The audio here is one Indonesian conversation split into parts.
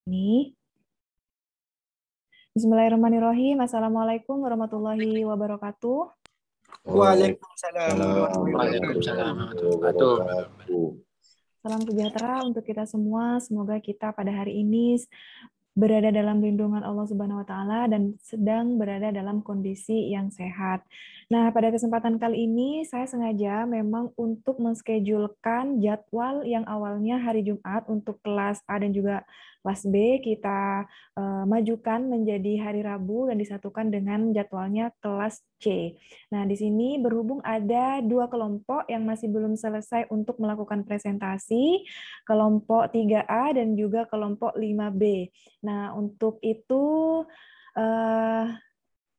Ini. Bismillahirrahmanirrahim. Assalamualaikum warahmatullahi wabarakatuh. Waalaikumsalam Waalaikumsalam warahmatullahi wabarakatuh. Salam sejahtera untuk kita semua. Semoga kita pada hari ini berada dalam lindungan Allah Subhanahu wa taala dan sedang berada dalam kondisi yang sehat. Nah, pada kesempatan kali ini saya sengaja memang untuk menschedulkan jadwal yang awalnya hari Jumat untuk kelas A dan juga kelas B kita majukan menjadi hari Rabu dan disatukan dengan jadwalnya kelas C. Nah, di sini berhubung ada dua kelompok yang masih belum selesai untuk melakukan presentasi, kelompok 3A dan juga kelompok 5B. Nah, untuk itu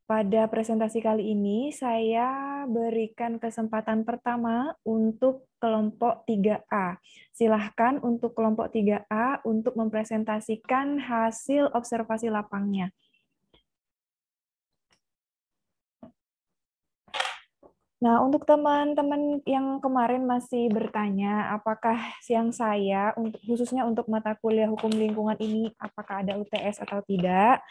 pada presentasi kali ini saya berikan kesempatan pertama untuk kelompok 3A. Silahkan untuk kelompok 3A untuk mempresentasikan hasil observasi lapangnya. Nah, untuk teman-teman yang kemarin masih bertanya, apakah siang saya, khususnya untuk mata kuliah hukum lingkungan ini, apakah ada UTS atau tidak?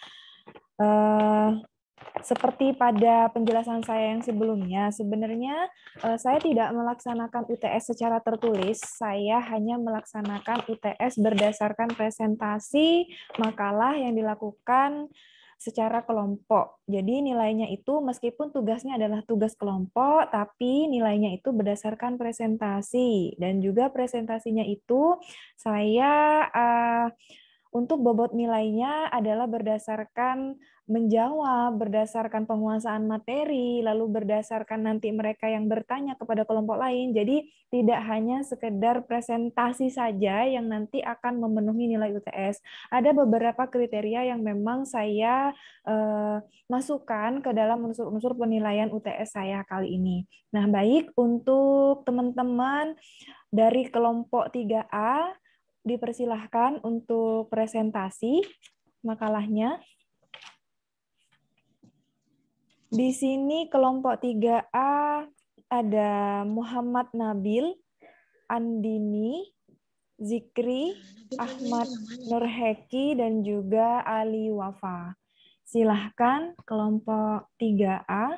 Seperti pada penjelasan saya yang sebelumnya, sebenarnya saya tidak melaksanakan UTS secara tertulis, saya hanya melaksanakan UTS berdasarkan presentasi makalah yang dilakukan secara kelompok. Jadi nilainya itu meskipun tugasnya adalah tugas kelompok, tapi nilainya itu berdasarkan presentasi. Dan juga presentasinya itu saya untuk bobot nilainya adalah berdasarkan menjawab, berdasarkan penguasaan materi, lalu berdasarkan nanti mereka yang bertanya kepada kelompok lain. Jadi tidak hanya sekedar presentasi saja yang nanti akan memenuhi nilai UTS. Ada beberapa kriteria yang memang saya masukkan ke dalam unsur-unsur penilaian UTS saya kali ini. Nah, baik untuk teman-teman dari kelompok 3A, dipersilahkan untuk presentasi makalahnya. Di sini kelompok 3A ada Muhammad Nabil, Andini, Zikri, Ahmad Nurheki, dan juga Ali Wafa. Silahkan kelompok 3A.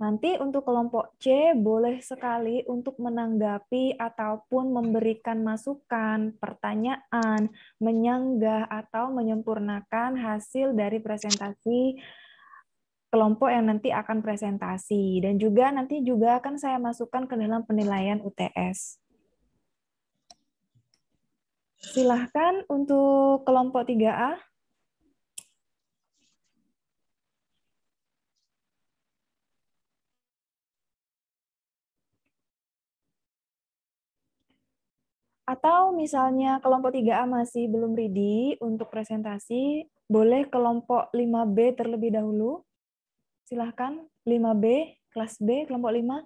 Nanti untuk kelompok C boleh sekali untuk menanggapi ataupun memberikan masukan, pertanyaan, menyanggah atau menyempurnakan hasil dari presentasi kelompok yang nanti akan presentasi. Dan juga nanti juga akan saya masukkan ke dalam penilaian UTS. Silahkan untuk kelompok 3A. Atau misalnya kelompok 3A masih belum ready untuk presentasi, boleh kelompok 5B terlebih dahulu. Silahkan 5B, kelas B, kelompok 5.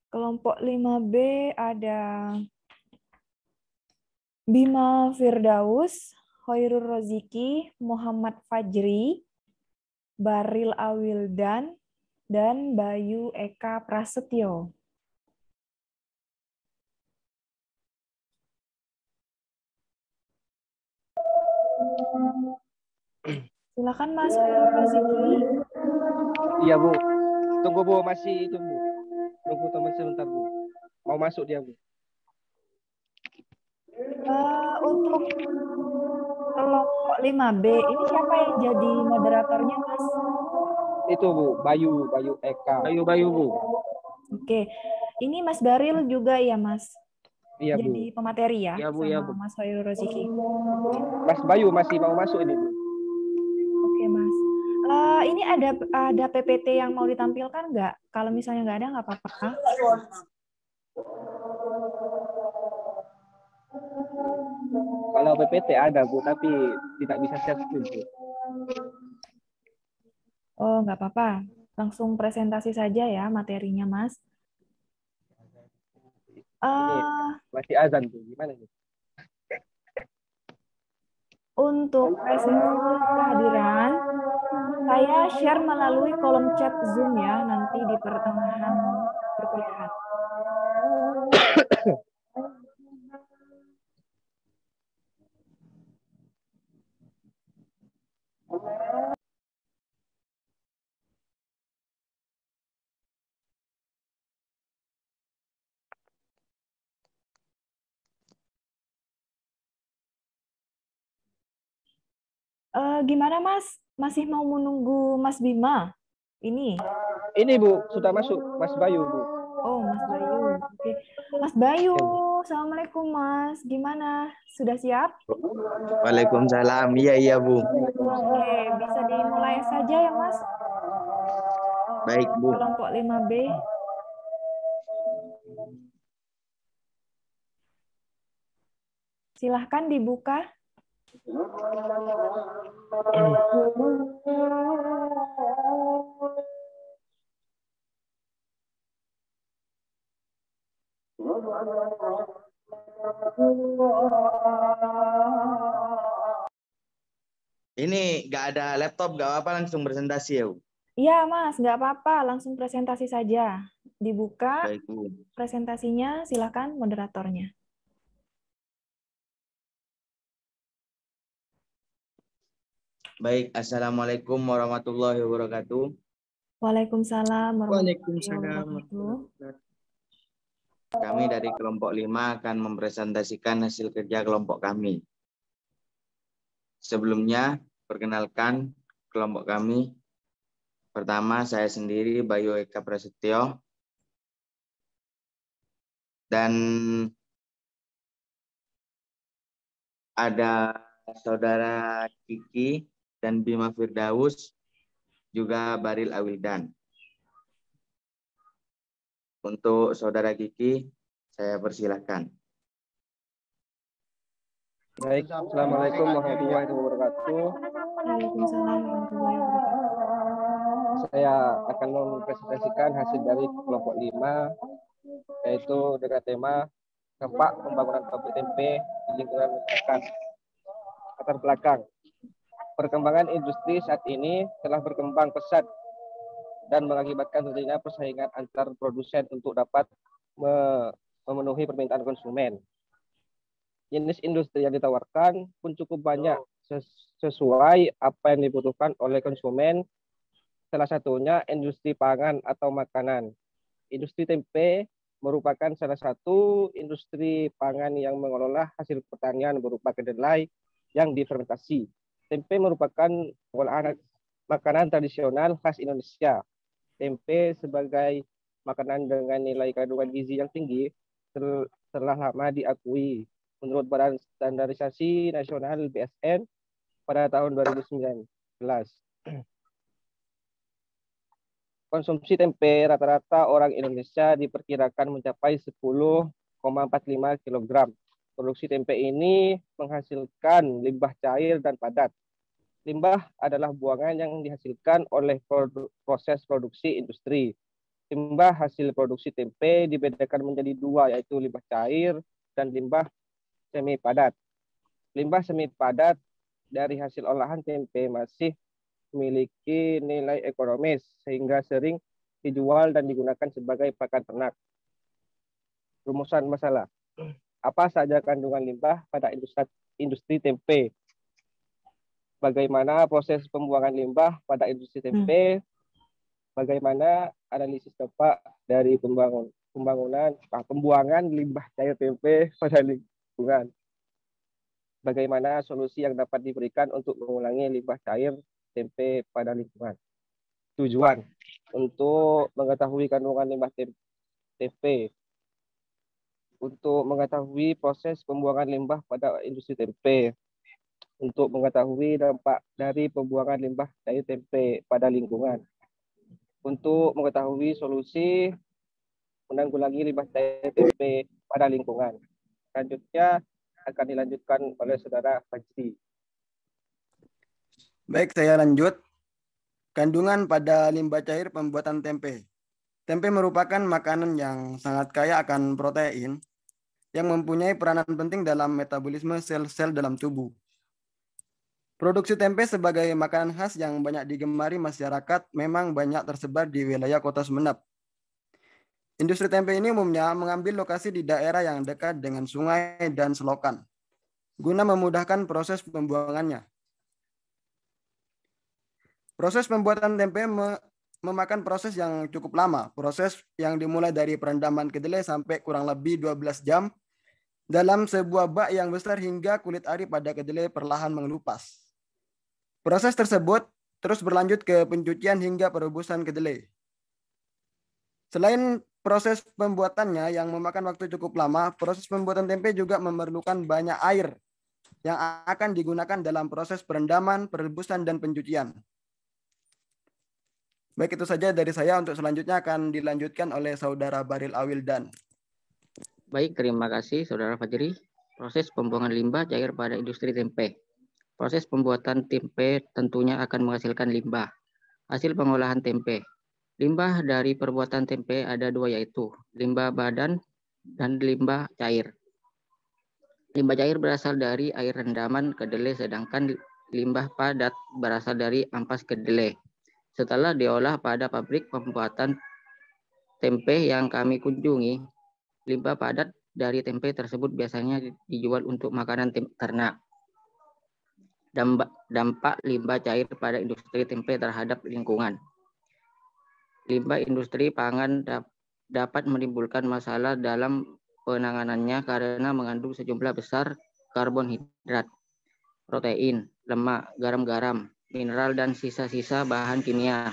Kelompok 5B ada Bima Firdaus, Hoirul Roziki, Muhammad Fajri, Baril Awildan, dan Bayu Eka Prasetyo. Silakan Mas Hoirul Roziki. Iya Bu, tunggu Bu, masih itu Bu. Tunggu teman sebentar Bu. Mau masuk dia Bu. Untuk kelompok 5B, ini siapa yang jadi moderatornya Mas? Itu Bu, Bayu Eka. Bayu Bu. Oke, ini Mas Baril juga ya Mas? Iya Bu. Jadi pemateri ya, Iya Bu, sama iya Bu. Mas Hoirul Roziki. Mas Bayu masih mau masuk ini Bu. Oke Mas. Ini ada PPT yang mau ditampilkan nggak? Kalau misalnya nggak ada nggak apa-apa. Kalau PPT ada Bu, tapi tidak bisa share screen Bu. Oh nggak apa-apa. Langsung presentasi saja ya materinya Mas. Ini masih azan Bu, gimana nih? Untuk presensi kehadiran, saya share melalui kolom chat Zoom ya, nanti di pertengahan perkuliahan. Gimana Mas? Masih mau menunggu Mas Bima? Ini. Ini Bu, sudah masuk Mas Bayu Bu. Oh, Mas Bayu. Oke. Mas Bayu, Assalamualaikum Mas. Gimana? Sudah siap? Waalaikumsalam. Iya Bu. Oke, bisa dimulai saja ya Mas. Baik Bu. Kelompok 5B. Silahkan dibuka. Ini nggak ada laptop, nggak apa-apa, langsung presentasi ya Bu. Iya Mas, nggak apa-apa. Langsung presentasi saja. Dibuka Baik Bu. presentasinya, silahkan moderatornya. Baik, Assalamualaikum warahmatullahi wabarakatuh. Waalaikumsalam warahmatullahi wabarakatuh. Kami dari kelompok 5 akan mempresentasikan hasil kerja kelompok kami. Sebelumnya, perkenalkan kelompok kami. Pertama, saya sendiri Bayu Eka Prasetyo. Dan ada saudara Kiki dan Bima Firdaus, juga Baril Awildan. Untuk saudara Kiki, saya persilahkan. Baik, Assalamualaikum warahmatullahi wabarakatuh. Waalaikumsalam warahmatullahi wabarakatuh. Saya akan mempresentasikan hasil dari kelompok 5, yaitu dengan tema dampak pembangunan pabrik tempe di lingkungan masyarakat. Latar belakang. Perkembangan industri saat ini telah berkembang pesat dan mengakibatkan terjadinya persaingan antar produsen untuk dapat memenuhi permintaan konsumen. Jenis industri yang ditawarkan pun cukup banyak sesuai apa yang dibutuhkan oleh konsumen. Salah satunya industri pangan atau makanan. Industri tempe merupakan salah satu industri pangan yang mengelola hasil pertanian berupa kedelai yang difermentasi. Tempe merupakan olahan makanan tradisional khas Indonesia. Tempe sebagai makanan dengan nilai kandungan gizi yang tinggi telah lama diakui menurut Badan Standarisasi Nasional BSN pada tahun 2019. Konsumsi tempe rata-rata orang Indonesia diperkirakan mencapai 10,45 kg. Produksi tempe ini menghasilkan limbah cair dan padat. Limbah adalah buangan yang dihasilkan oleh proses produksi industri. Limbah hasil produksi tempe dibedakan menjadi dua, yaitu limbah cair dan limbah semi padat. Limbah semi padat dari hasil olahan tempe masih memiliki nilai ekonomis sehingga sering dijual dan digunakan sebagai pakan ternak. Rumusan masalah. Apa saja kandungan limbah pada industri tempe? Bagaimana proses pembuangan limbah pada industri tempe? Bagaimana analisis dampak dari pembuangan limbah cair tempe pada lingkungan? Bagaimana solusi yang dapat diberikan untuk mengurangi limbah cair tempe pada lingkungan? Tujuan untuk mengetahui kandungan limbah tempe, untuk mengetahui proses pembuangan limbah pada industri tempe, untuk mengetahui dampak dari pembuangan limbah cair tempe pada lingkungan, untuk mengetahui solusi menanggulangi limbah cair tempe pada lingkungan. Selanjutnya akan dilanjutkan oleh saudara Fajri. Baik, saya lanjut. Kandungan pada limbah cair pembuatan tempe. Tempe merupakan makanan yang sangat kaya akan protein yang mempunyai peranan penting dalam metabolisme sel-sel dalam tubuh. Produksi tempe sebagai makanan khas yang banyak digemari masyarakat memang banyak tersebar di wilayah Kota Sumeneb. Industri tempe ini umumnya mengambil lokasi di daerah yang dekat dengan sungai dan selokan, guna memudahkan proses pembuangannya. Proses pembuatan tempe memakan proses yang cukup lama, proses yang dimulai dari perendaman kedelai sampai kurang lebih 12 jam dalam sebuah bak yang besar hingga kulit ari pada kedelai perlahan mengelupas. Proses tersebut terus berlanjut ke pencucian hingga perebusan kedelai. Selain proses pembuatannya yang memakan waktu cukup lama, proses pembuatan tempe juga memerlukan banyak air yang akan digunakan dalam proses perendaman, perebusan, dan pencucian. Baik, itu saja dari saya. Untuk selanjutnya akan dilanjutkan oleh Saudara Baril Awildan. Baik, terima kasih Saudara Fajri. Proses pembuangan limbah cair pada industri tempe. Proses pembuatan tempe tentunya akan menghasilkan limbah. Hasil pengolahan tempe. Limbah dari perbuatan tempe ada dua, yaitu limbah badan dan limbah cair. Limbah cair berasal dari air rendaman kedelai, sedangkan limbah padat berasal dari ampas kedelai. Setelah diolah pada pabrik pembuatan tempe yang kami kunjungi, limbah padat dari tempe tersebut biasanya dijual untuk makanan ternak. Dampak limbah cair pada industri tempe terhadap lingkungan. Limbah industri pangan dapat menimbulkan masalah dalam penanganannya karena mengandung sejumlah besar karbohidrat, protein, lemak, garam-garam, mineral, dan sisa-sisa bahan kimia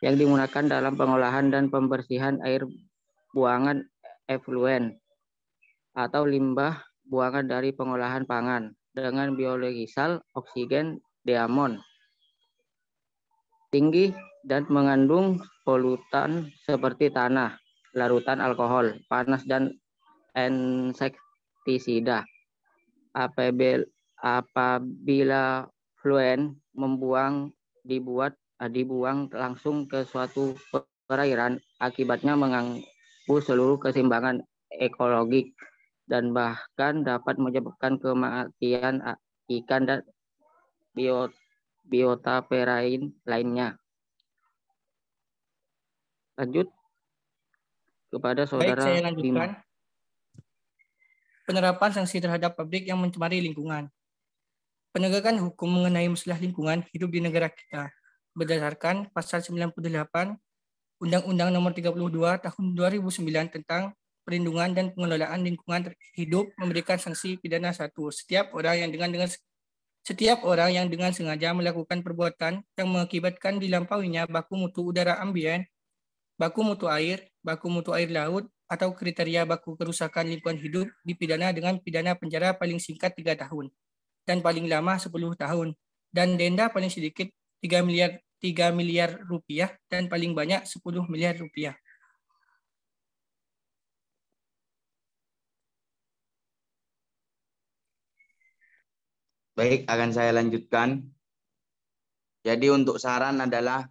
yang digunakan dalam pengolahan dan pembersihan air buangan efluen atau limbah buangan dari pengolahan pangan dengan biologisal oksigen diamond tinggi dan mengandung polutan seperti tanah, larutan alkohol, panas, dan insektisida. Apabila fluen dibuang langsung ke suatu perairan, akibatnya mengganggu seluruh keseimbangan ekologik dan bahkan dapat menyebabkan kematian ikan dan biota marine lainnya. Lanjut kepada Saudara. Baik, saya lanjutkan. Penerapan sanksi terhadap pabrik yang mencemari lingkungan. Penegakan hukum mengenai masalah lingkungan hidup di negara kita berdasarkan Pasal 98 Undang-Undang Nomor 32 Tahun 2009 tentang Perlindungan dan Pengelolaan Lingkungan Hidup memberikan sanksi pidana 1. Setiap orang yang dengan sengaja melakukan perbuatan yang mengakibatkan dilampauinya baku mutu udara ambien, baku mutu air laut, atau kriteria baku kerusakan lingkungan hidup dipidana dengan pidana penjara paling singkat 3 tahun dan paling lama 10 tahun dan denda paling sedikit 3 miliar rupiah dan paling banyak 10 miliar rupiah. Baik, akan saya lanjutkan. Jadi untuk saran adalah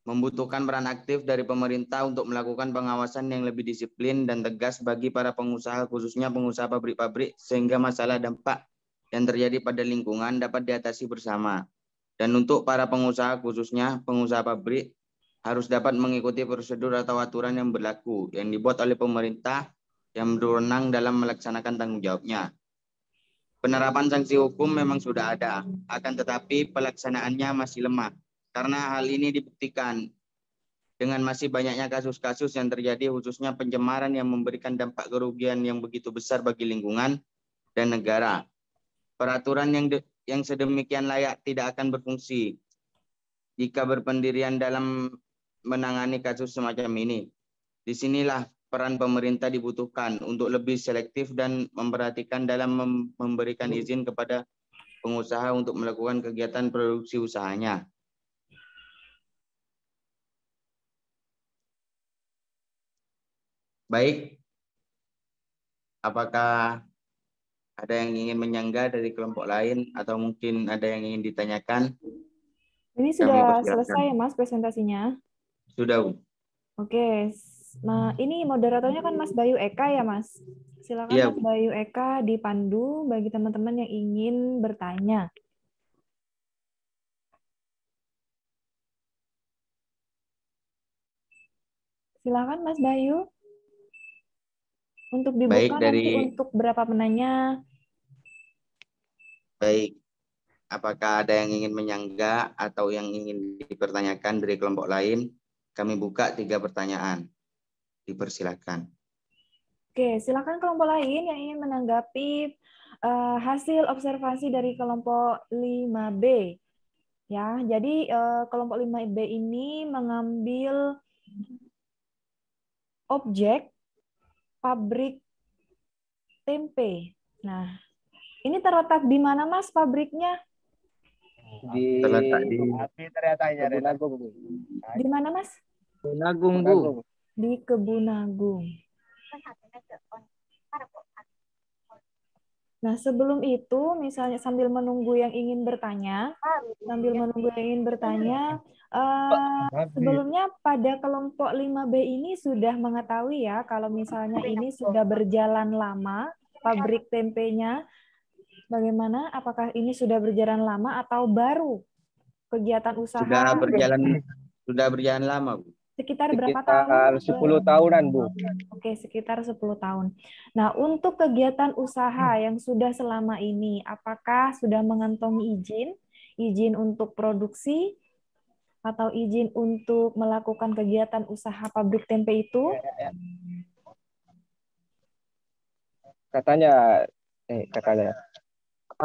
membutuhkan peran aktif dari pemerintah untuk melakukan pengawasan yang lebih disiplin dan tegas bagi para pengusaha, khususnya pengusaha pabrik-pabrik, sehingga masalah dampak yang terjadi pada lingkungan dapat diatasi bersama. Dan untuk para pengusaha, khususnya pengusaha pabrik, harus dapat mengikuti prosedur atau aturan yang berlaku yang dibuat oleh pemerintah yang berwenang dalam melaksanakan tanggung jawabnya. Penerapan sanksi hukum memang sudah ada, akan tetapi pelaksanaannya masih lemah. Karena hal ini dibuktikan dengan masih banyaknya kasus-kasus yang terjadi, khususnya pencemaran yang memberikan dampak kerugian yang begitu besar bagi lingkungan dan negara. Peraturan yang sedemikian layak tidak akan berfungsi jika berpendirian dalam menangani kasus semacam ini. Disinilah peran pemerintah dibutuhkan untuk lebih selektif dan memperhatikan dalam memberikan izin kepada pengusaha untuk melakukan kegiatan produksi usahanya. Baik, apakah ada yang ingin menyangga dari kelompok lain atau mungkin ada yang ingin ditanyakan? Ini sudah selesai, Mas, presentasinya? Sudah, Bu. Oke. Nah, ini moderatornya kan Mas Bayu Eka ya, Mas? Silakan, Iya, Mas Bayu Eka dipandu bagi teman-teman yang ingin bertanya. Silakan Mas Bayu. Untuk Baik, dibuka nanti untuk berapa penanya. baik. Apakah ada yang ingin menyangga atau yang ingin dipertanyakan dari kelompok lain? Kami buka 3 pertanyaan. Dipersilakan. Oke, silakan kelompok lain yang ingin menanggapi hasil observasi dari kelompok 5B. Ya, jadi kelompok 5B ini mengambil objek pabrik tempe. Nah, ini terletak di mana Mas pabriknya? Terletak di Kebun Agung, Bu. Di mana Mas? Agung, Kebun Bu. Agung. Di Kebun Agung. Nah, sebelum itu, misalnya sambil menunggu yang ingin bertanya, sebelumnya pada kelompok 5B ini sudah mengetahui ya, kalau misalnya ini sudah berjalan lama, pabrik tempenya, bagaimana? Apakah ini sudah berjalan lama atau baru kegiatan usaha? sudah berjalan lama, Bu. Sekitar berapa tahun? Sekitar 10 tahunan, Bu. Oke, sekitar 10 tahun. Nah, untuk kegiatan usaha yang sudah selama ini, apakah sudah mengantongi izin untuk produksi, atau izin untuk melakukan kegiatan usaha pabrik tempe itu? Katanya,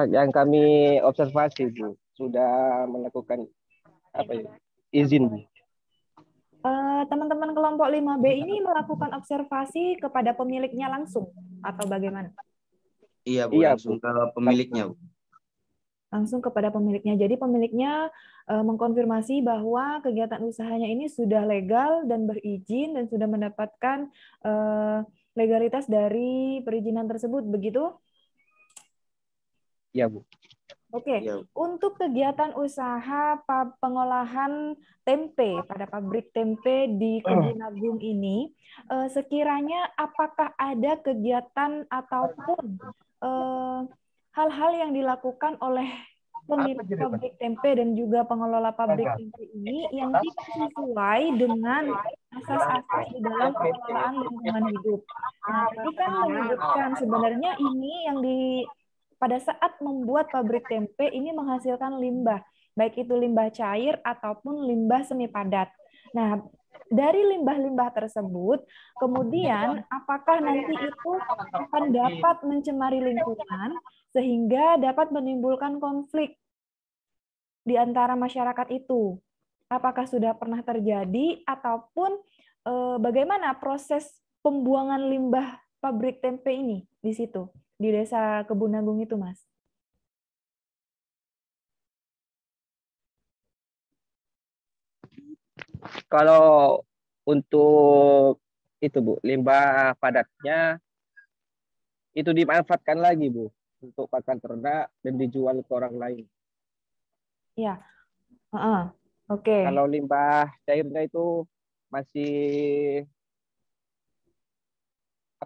yang kami observasi, Bu, sudah melakukan izin, Bu. Teman-teman kelompok 5B ini melakukan observasi kepada pemiliknya langsung, atau bagaimana? Iya, Bu, langsung ke pemiliknya, Bu. Langsung kepada pemiliknya. Jadi pemiliknya mengkonfirmasi bahwa kegiatan usahanya ini sudah legal dan berizin dan sudah mendapatkan legalitas dari perizinan tersebut, begitu? Iya, Bu. Oke, untuk kegiatan usaha pengolahan tempe pada pabrik tempe di Kebun Agung ini, sekiranya apakah ada kegiatan ataupun hal-hal yang dilakukan oleh pemilik pabrik tempe dan juga pengelola pabrik tempe ini yang tidak sesuai dengan asas-asas di dalam pengelolaan lingkungan hidup. Nah, tadi kan menyebutkan sebenarnya ini yang pada saat membuat pabrik tempe ini menghasilkan limbah, baik itu limbah cair ataupun limbah semi padat. Nah, dari limbah-limbah tersebut, kemudian apakah nanti itu akan dapat mencemari lingkungan sehingga dapat menimbulkan konflik di antara masyarakat itu? Apakah sudah pernah terjadi ataupun bagaimana proses pembuangan limbah pabrik tempe ini di situ? Di Desa Kebun Agung itu, Mas? Kalau untuk itu, Bu, limbah padatnya itu dimanfaatkan lagi, Bu, untuk pakan ternak dan dijual ke orang lain. Ya, oke. Kalau limbah cairnya itu masih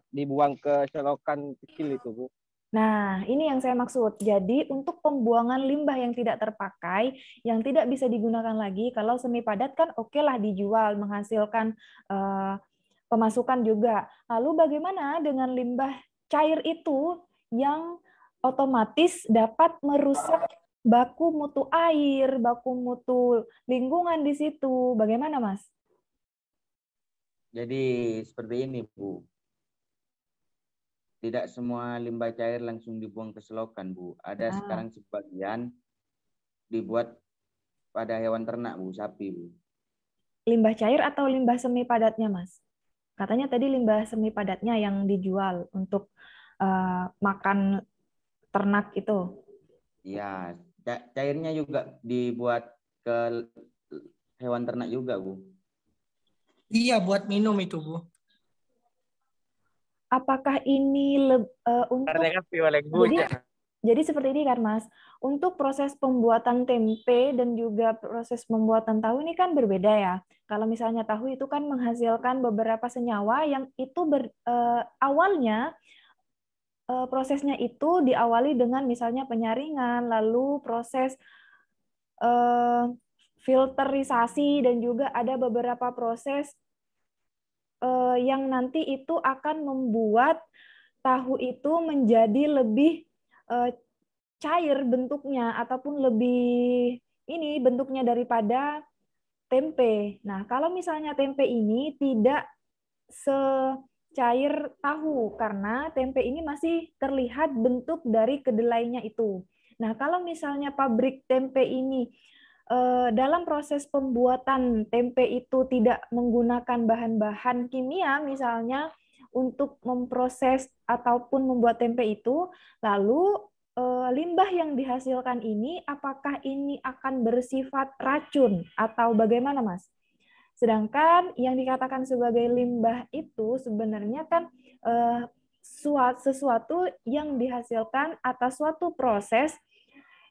dibuang ke selokan kecil itu, Bu. Nah, ini yang saya maksud. Jadi, untuk pembuangan limbah yang tidak terpakai, yang tidak bisa digunakan lagi, kalau semi padat kan oke lah dijual, menghasilkan pemasukan juga. Lalu bagaimana dengan limbah cair itu yang otomatis dapat merusak baku mutu air, baku mutu lingkungan di situ? Bagaimana, Mas? Jadi seperti ini, Bu. Tidak semua limbah cair langsung dibuang ke selokan, Bu. Ada sekarang sebagian dibuat pada hewan ternak, Bu, sapi, Bu. Limbah cair atau limbah semi padatnya, Mas? Katanya tadi limbah semi padatnya yang dijual untuk makan ternak itu. Iya, cairnya juga dibuat ke hewan ternak juga, Bu. Iya, buat minum itu, Bu. Apakah ini untuk jadi seperti ini kan, Mas? Untuk proses pembuatan tempe dan juga proses pembuatan tahu ini kan berbeda ya. Kalau misalnya tahu itu kan menghasilkan beberapa senyawa yang itu awalnya prosesnya itu diawali dengan misalnya penyaringan, lalu proses filterisasi dan juga ada beberapa proses yang nanti itu akan membuat tahu itu menjadi lebih cair bentuknya ataupun lebih ini bentuknya daripada tempe. Nah, kalau misalnya tempe ini tidak secair tahu karena tempe ini masih terlihat bentuk dari kedelainya itu. Nah, kalau misalnya pabrik tempe ini dalam proses pembuatan tempe itu tidak menggunakan bahan-bahan kimia misalnya untuk memproses ataupun membuat tempe itu, lalu limbah yang dihasilkan ini apakah ini akan bersifat racun atau bagaimana, Mas? Sedangkan yang dikatakan sebagai limbah itu sebenarnya kan sesuatu yang dihasilkan atas suatu proses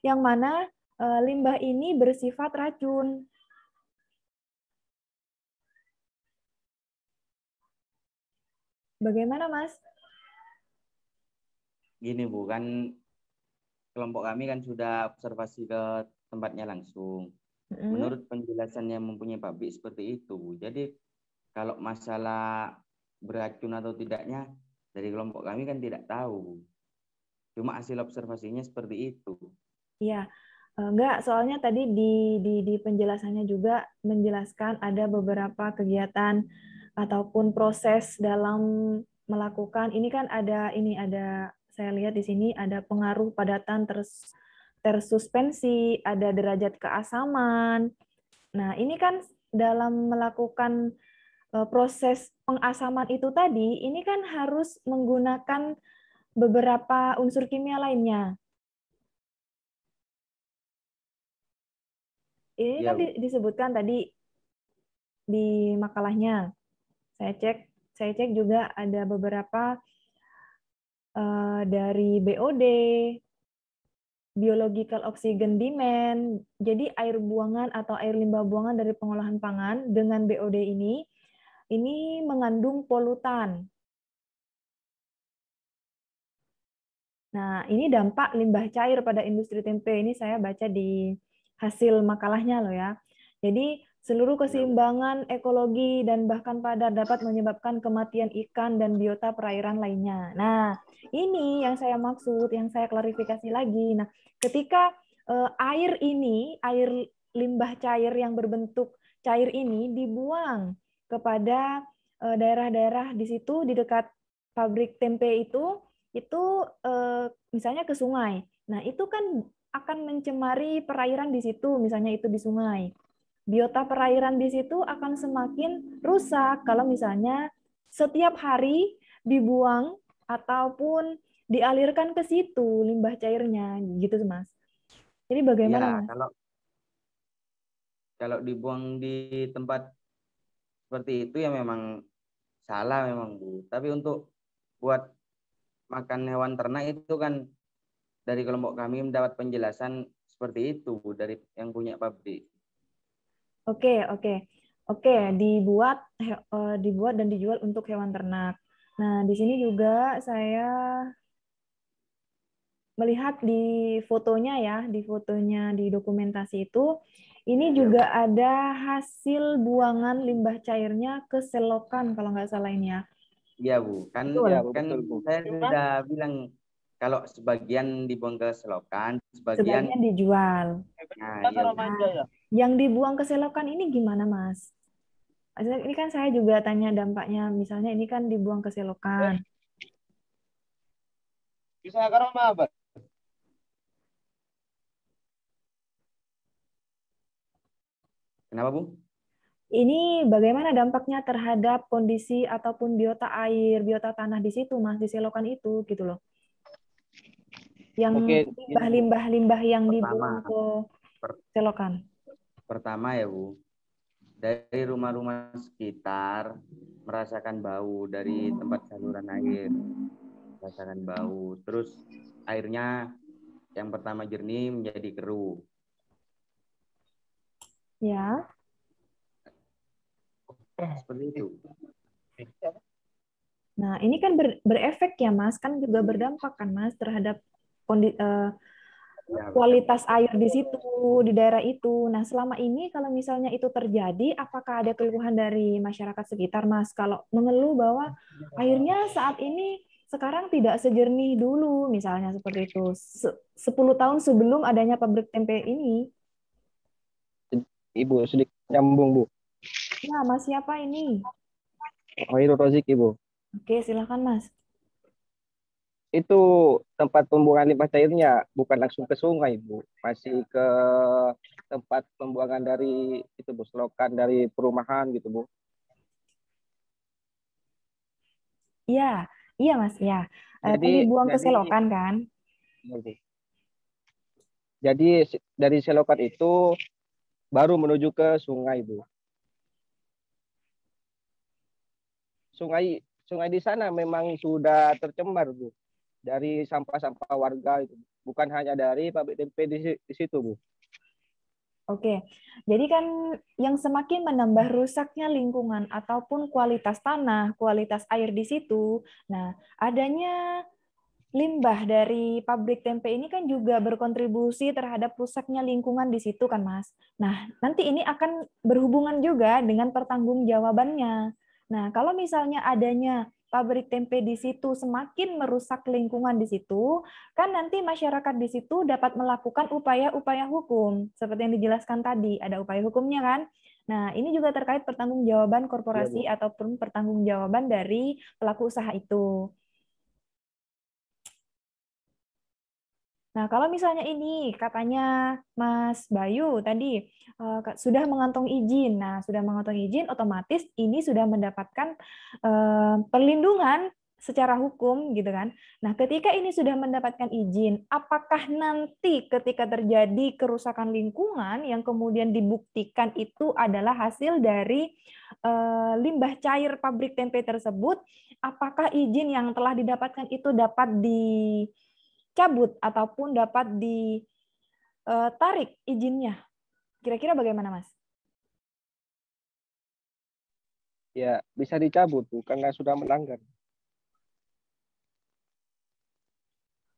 yang mana limbah ini bersifat racun. Bagaimana, Mas? Gini Bu, kan kelompok kami kan sudah observasi ke tempatnya langsung. Menurut penjelasan yang mempunyai pabrik seperti itu, Bu. Jadi kalau masalah beracun atau tidaknya dari kelompok kami kan tidak tahu. Cuma hasil observasinya seperti itu. Iya, enggak, soalnya tadi di penjelasannya juga menjelaskan ada beberapa kegiatan ataupun proses dalam melakukan ini kan ada saya lihat di sini ada pengaruh padatan tersuspensi, ada derajat keasaman. Nah, ini kan dalam melakukan proses pengasaman itu tadi, ini kan harus menggunakan beberapa unsur kimia lainnya. Ini Ya, kan disebutkan tadi di makalahnya. Saya cek juga ada beberapa dari BOD, biological oxygen demand. Jadi air buangan atau air limbah buangan dari pengolahan pangan dengan BOD ini mengandung polutan. Nah, ini dampak limbah cair pada industri tempe. Ini saya baca di hasil makalahnya loh ya. Jadi, seluruh keseimbangan ekologi dan bahkan padat dapat menyebabkan kematian ikan dan biota perairan lainnya. Nah, ini yang saya maksud, yang saya klarifikasi lagi. Nah, ketika air limbah cair yang berbentuk cair ini dibuang kepada daerah-daerah di situ, di dekat pabrik tempe itu misalnya ke sungai. Nah, itu kan akan mencemari perairan di situ, misalnya itu di sungai. Biota perairan di situ akan semakin rusak kalau misalnya setiap hari dibuang ataupun dialirkan ke situ limbah cairnya, gitu Mas. Jadi bagaimana ya, Mas? kalau dibuang di tempat seperti itu ya memang salah memang Bu. Tapi untuk buat makan hewan ternak itu kan dari kelompok kami mendapat penjelasan seperti itu Bu, dari yang punya pabrik. Oke, dibuat dan dijual untuk hewan ternak. Nah, di sini juga saya melihat di fotonya di dokumentasi itu, ini juga ada hasil buangan limbah cairnya ke selokan kalau nggak salah ini ya. Iya Bu, kan Betul. Ya, Bu, kan betul, Bu. saya sudah bilang kalau sebagian dibuang ke selokan, sebagian Sebagian dijual. nah, iya Bu. Nah, yang dibuang ke selokan ini gimana Mas? Ini kan saya juga tanya dampaknya, misalnya ini kan dibuang ke selokan. Bisa karo apa? Kenapa Bu? Ini bagaimana dampaknya terhadap kondisi ataupun biota air, biota tanah di situ, Mas, di selokan itu, gitu loh. Yang Oke, limbah-limbah yang Pertama, dibuang ke selokan. pertama ya Bu, dari rumah-rumah sekitar merasakan bau dari tempat saluran air, merasakan bau. Terus airnya yang pertama jernih menjadi keruh. Ya. Seperti itu. Nah, ini kan berefek ya, Mas, kan juga berdampak kan, Mas, terhadap Ya, kualitas air di situ, di daerah itu. Nah, selama ini kalau misalnya itu terjadi, apakah ada keluhan dari masyarakat sekitar, Mas? Kalau mengeluh bahwa airnya saat ini sekarang tidak sejernih dulu, misalnya seperti itu. 10 tahun sebelum adanya pabrik tempe ini. Ibu sedikit nyambung, Bu. Ya, Mas siapa ini? Khairul Razik, Ibu. Oke, silakan, Mas. Itu tempat pembuangan limbah cairnya bukan langsung ke sungai, Bu. Masih ke tempat pembuangan dari itu, Bu, selokan dari perumahan gitu, Bu. Iya, iya, Mas, ya. Jadi Tadi buang ke jadi selokan, kan? jadi dari selokan itu baru menuju ke sungai, Bu. Sungai sungai di sana memang sudah tercemar, Bu. Dari sampah-sampah warga itu. Bukan hanya dari pabrik tempe di situ, Bu. Oke, jadi kan yang semakin menambah rusaknya lingkungan ataupun kualitas tanah, kualitas air di situ. Nah, adanya limbah dari pabrik tempe ini kan juga berkontribusi terhadap rusaknya lingkungan di situ kan, Mas. Nah, nanti ini akan berhubungan juga dengan pertanggungjawabannya. Nah, kalau misalnya adanya pabrik tempe di situ semakin merusak lingkungan di situ, kan nanti masyarakat di situ dapat melakukan upaya-upaya hukum. Seperti yang dijelaskan tadi, ada upaya hukumnya kan? Nah, ini juga terkait pertanggungjawaban Iya, korporasi Bu. ataupun pertanggungjawaban dari pelaku usaha itu. Nah, kalau misalnya ini katanya Mas Bayu tadi sudah mengantongi izin. Nah, sudah mengantongi izin, otomatis ini sudah mendapatkan perlindungan secara hukum gitu kan. Nah, ketika ini sudah mendapatkan izin, apakah nanti ketika terjadi kerusakan lingkungan yang kemudian dibuktikan itu adalah hasil dari limbah cair pabrik tempe tersebut, apakah izin yang telah didapatkan itu dapat dicabut ataupun dapat ditarik izinnya? Kira-kira bagaimana, Mas? Ya, bisa dicabut, Bu, karena sudah melanggar.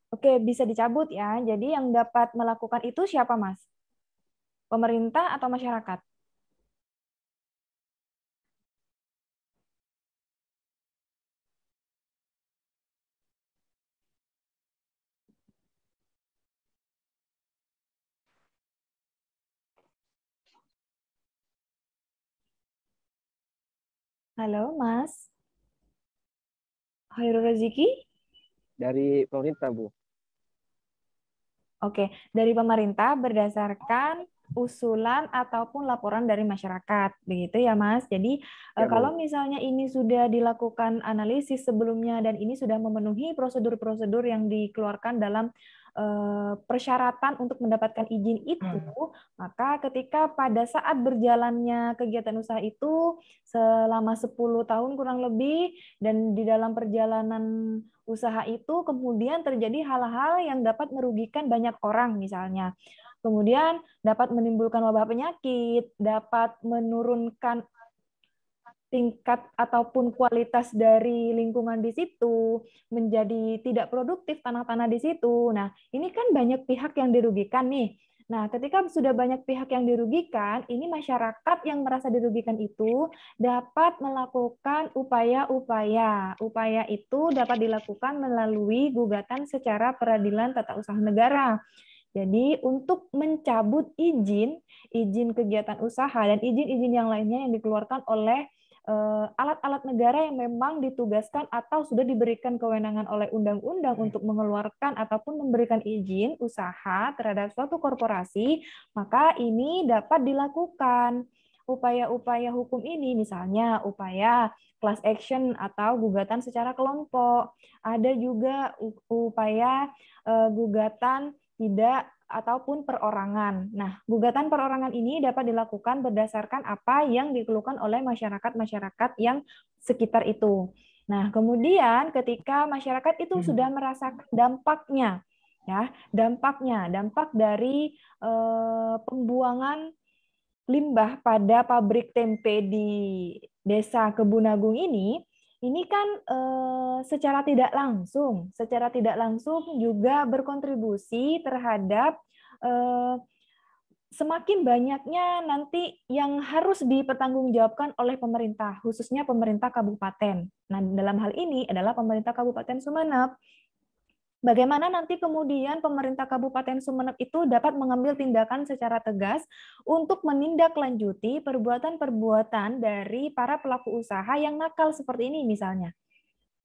Oke, bisa dicabut ya. Jadi yang dapat melakukan itu siapa, Mas? Pemerintah atau masyarakat? Halo, Mas. Khairul Rezeki? Dari pemerintah, Bu. Oke, dari pemerintah berdasarkan usulan ataupun laporan dari masyarakat, begitu ya Mas. Jadi Ya, kalau Bu. misalnya ini sudah dilakukan analisis sebelumnya dan ini sudah memenuhi prosedur-prosedur yang dikeluarkan dalam persyaratan untuk mendapatkan izin itu, maka ketika pada saat berjalannya kegiatan usaha itu selama 10 tahun kurang lebih dan di dalam perjalanan usaha itu kemudian terjadi hal-hal yang dapat merugikan banyak orang misalnya. Kemudian dapat menimbulkan wabah penyakit, dapat menurunkan tingkat ataupun kualitas dari lingkungan di situ, menjadi tidak produktif tanah-tanah di situ. Nah, ini kan banyak pihak yang dirugikan nih. Nah, ketika sudah banyak pihak yang dirugikan, ini masyarakat yang merasa dirugikan itu dapat melakukan upaya-upaya. Upaya itu dapat dilakukan melalui gugatan secara peradilan tata usaha negara. Jadi untuk mencabut izin kegiatan usaha dan izin-izin yang lainnya yang dikeluarkan oleh alat-alat negara yang memang ditugaskan atau sudah diberikan kewenangan oleh undang-undang untuk mengeluarkan ataupun memberikan izin usaha terhadap suatu korporasi, maka ini dapat dilakukan. Upaya-upaya hukum ini misalnya upaya class action atau gugatan secara kelompok. Ada juga upaya gugatan tidak ataupun perorangan. Nah, gugatan perorangan ini dapat dilakukan berdasarkan apa yang dikeluhkan oleh masyarakat-masyarakat yang sekitar itu. Nah, kemudian ketika masyarakat itu sudah merasakan dampaknya, ya, dampak dari pembuangan limbah pada pabrik tempe di Desa Kebunagung ini, ini kan secara tidak langsung juga berkontribusi terhadap semakin banyaknya nanti yang harus dipertanggungjawabkan oleh pemerintah, khususnya pemerintah kabupaten. Nah, dalam hal ini adalah pemerintah Kabupaten Sumeneb. Bagaimana nanti kemudian pemerintah Kabupaten Sumeneb itu dapat mengambil tindakan secara tegas untuk menindaklanjuti perbuatan-perbuatan dari para pelaku usaha yang nakal seperti ini misalnya.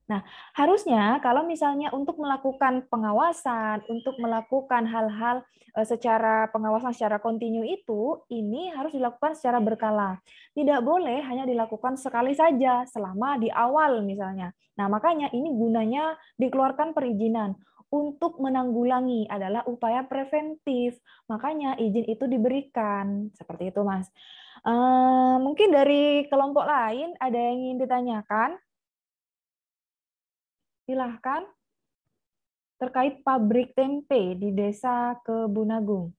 Nah, harusnya kalau misalnya untuk melakukan pengawasan, untuk melakukan hal-hal secara pengawasan secara kontinu itu, ini harus dilakukan secara berkala. Tidak boleh hanya dilakukan sekali saja selama di awal misalnya. Nah, makanya ini gunanya dikeluarkan perizinan. Untuk menanggulangi adalah upaya preventif. Makanya izin itu diberikan. Seperti itu, Mas. Mungkin dari kelompok lain ada yang ingin ditanyakan? Silahkan. Terkait pabrik tempe di Desa Kebunagung.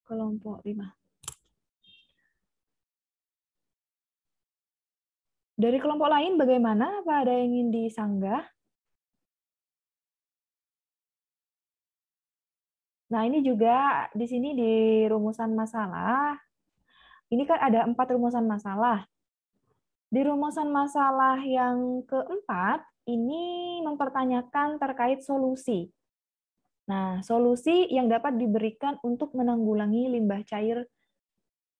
Kelompok 5. Dari kelompok lain bagaimana? Apa ada yang ingin disanggah? Nah, ini juga di sini di rumusan masalah. Ini kan ada 4 rumusan masalah. Di rumusan masalah yang keempat, ini mempertanyakan terkait solusi. Nah, solusi yang dapat diberikan untuk menanggulangi limbah cair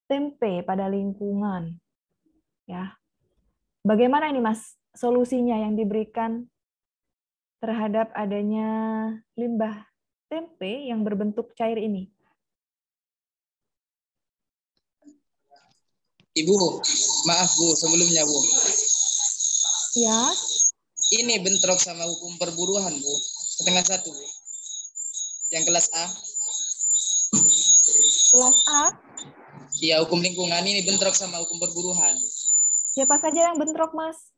tempe pada lingkungan. Ya. Bagaimana ini, Mas, solusinya yang diberikan terhadap adanya limbah tempe yang berbentuk cair ini? Ibu, maaf Bu, sebelumnya Bu. Ya. Ini bentrok sama hukum perburuhan Bu, 1/2 Bu. Yang kelas A. Kelas A? Iya, hukum lingkungan ini bentrok sama hukum perburuhan. Siapa saja yang bentrok, Mas?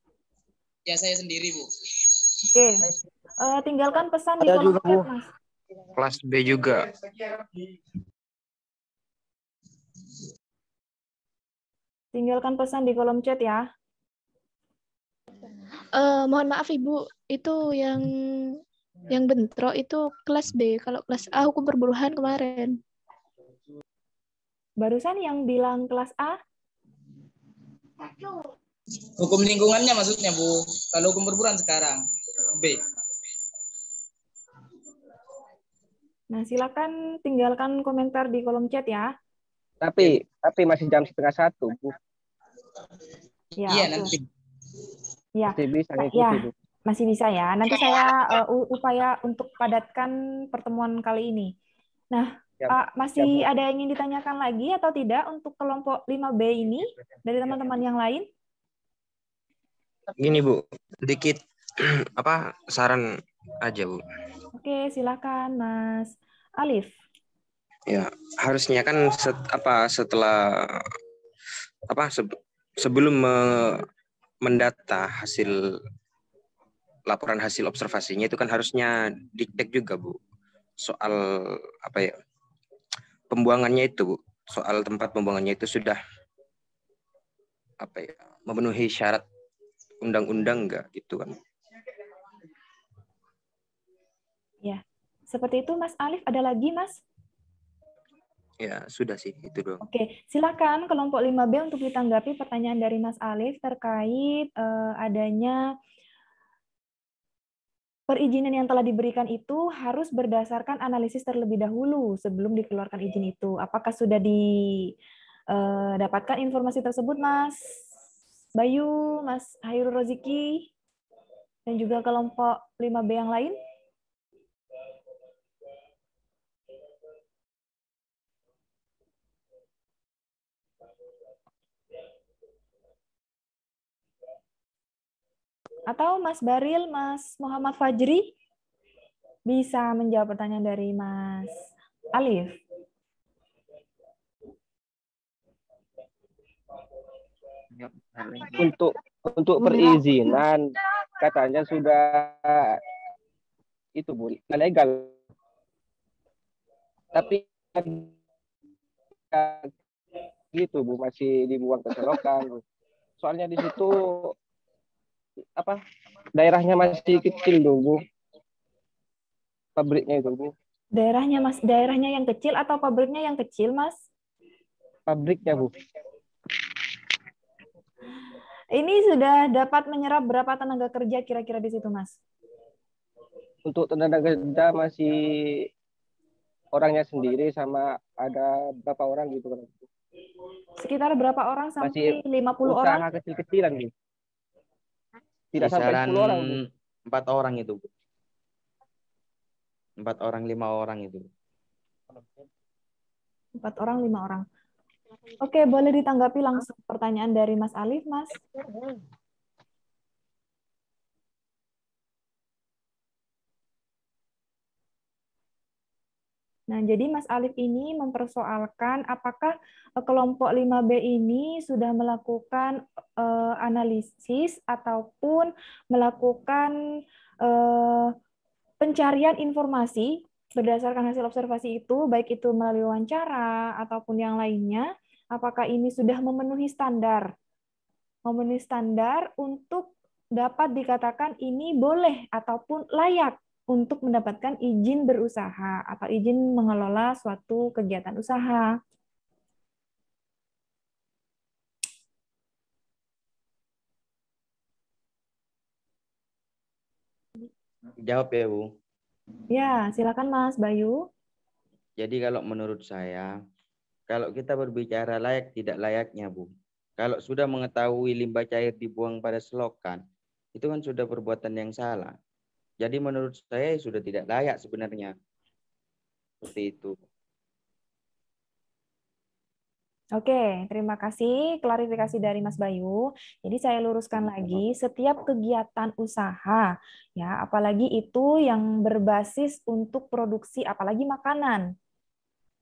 Ya, saya sendiri Bu. Oke. Tinggalkan pesan di kolom chat, Mas. Kelas B juga. Tinggalkan pesan di kolom chat ya. Mohon maaf Ibu, itu yang bentrok itu kelas B. Kalau kelas A hukum perburuhan kemarin. Barusan yang bilang kelas A? Hukum lingkungannya maksudnya Bu. Kalau hukum perburuhan sekarang B. Nah, silakan tinggalkan komentar di kolom chat ya. Tapi masih jam 12:30, Bu. Ya, Iya, okay. nanti. Ya. Masih bisa ngikuti, Ya, Bu. masih bisa ya. Nanti saya upaya untuk padatkan pertemuan kali ini. Nah, masih ada yang ingin ditanyakan lagi atau tidak untuk kelompok 5B ini dari teman-teman yang lain? Gini Bu, dikit saran aja Bu. Oke, silakan Mas Alif. Ya, harusnya kan sebelum mendata laporan hasil observasinya itu kan harusnya dicek juga Bu soal pembuangannya itu Bu, soal tempat pembuangannya itu sudah memenuhi syarat undang-undang enggak gitu kan. Ya, seperti itu Mas Alif. Ada lagi Mas? Ya, sudah sih, itu doang. Oke, silakan kelompok 5B untuk ditanggapi pertanyaan dari Mas Alif terkait adanya perizinan yang telah diberikan itu harus berdasarkan analisis terlebih dahulu sebelum dikeluarkan izin itu. Apakah sudah didapatkan informasi tersebut, Mas Bayu, Mas Hairul Roziki, dan juga kelompok 5B yang lain? Atau Mas Baril, Mas Muhammad Fajri bisa menjawab pertanyaan dari Mas Alif. Untuk perizinan katanya sudah itu Bu, legal. Tapi gitu Bu, masih dibuang ke selokan Bu. Soalnya di situ apa daerahnya masih kecil tuh Bu, pabriknya itu Bu, Daerahnya Mas, daerahnya yang kecil atau pabriknya yang kecil, Mas? pabriknya Bu. Ini sudah dapat menyerap berapa tenaga kerja kira-kira di situ, Mas? Untuk tenaga kerja masih orangnya sendiri sama ada berapa orang gitu kan. Sekitar berapa orang Masih sampai 50 orang? usaha kecil-kecilan Bu. Tidak sampai Kisaran 10 orang Bu. 4 orang itu, Bu. 4 orang, 5 orang itu. 4 orang, 5 orang. Oke, boleh ditanggapi langsung pertanyaan dari Mas Alif, Mas? Nah, jadi Mas Alif ini mempersoalkan apakah kelompok 5B ini sudah melakukan analisis ataupun melakukan pencarian informasi berdasarkan hasil observasi itu, baik itu melalui wawancara ataupun yang lainnya, apakah ini sudah memenuhi standar untuk dapat dikatakan ini boleh ataupun layak untuk mendapatkan izin berusaha atau izin mengelola suatu kegiatan usaha. Jawab ya, Bu. Ya, silakan Mas Bayu. Jadi kalau menurut saya, kalau kita berbicara layak tidak layaknya, Bu. Kalau sudah mengetahui limbah cair dibuang pada selokan, itu kan sudah perbuatan yang salah. Jadi menurut saya sudah tidak layak sebenarnya. Seperti itu. Oke, terima kasih klarifikasi dari Mas Bayu. Jadi saya luruskan lagi, setiap kegiatan usaha, ya, apalagi itu yang berbasis untuk produksi, apalagi makanan.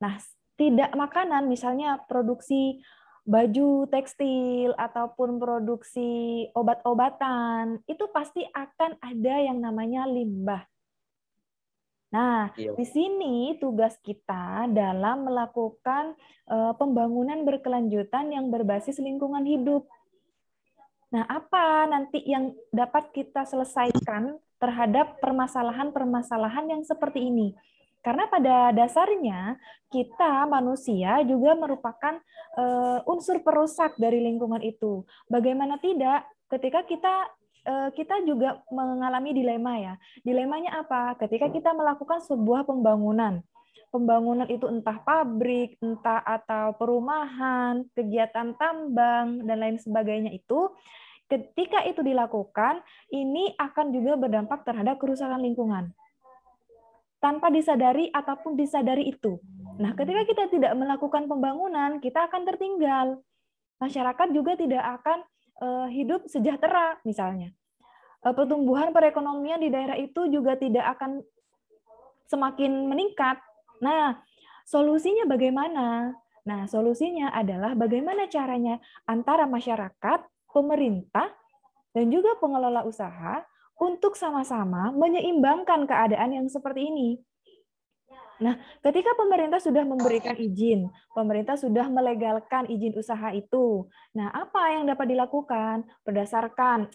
Nah, tidak makanan, misalnya produksi baju tekstil ataupun produksi obat-obatan, itu pasti akan ada yang namanya limbah. Nah, di sini tugas kita dalam melakukan pembangunan berkelanjutan yang berbasis lingkungan hidup. Nah, apa nanti yang dapat kita selesaikan terhadap permasalahan-permasalahan yang seperti ini? Karena pada dasarnya kita manusia juga merupakan unsur perusak dari lingkungan itu. Bagaimana tidak ketika kita juga mengalami dilema ya. Dilemanya apa? Ketika kita melakukan sebuah pembangunan itu entah pabrik, entah atau perumahan, kegiatan tambang, dan lain sebagainya itu, ketika itu dilakukan, ini akan juga berdampak terhadap kerusakan lingkungan. Tanpa disadari ataupun disadari itu. Nah, ketika kita tidak melakukan pembangunan, kita akan tertinggal. Masyarakat juga tidak akan hidup sejahtera, misalnya. Pertumbuhan perekonomian di daerah itu juga tidak akan semakin meningkat. Nah, solusinya bagaimana? Nah, solusinya adalah bagaimana caranya antara masyarakat, pemerintah, dan juga pengelola usaha untuk sama-sama menyeimbangkan keadaan yang seperti ini. Nah, ketika pemerintah sudah memberikan izin, pemerintah sudah melegalkan izin usaha itu. Nah, apa yang dapat dilakukan berdasarkan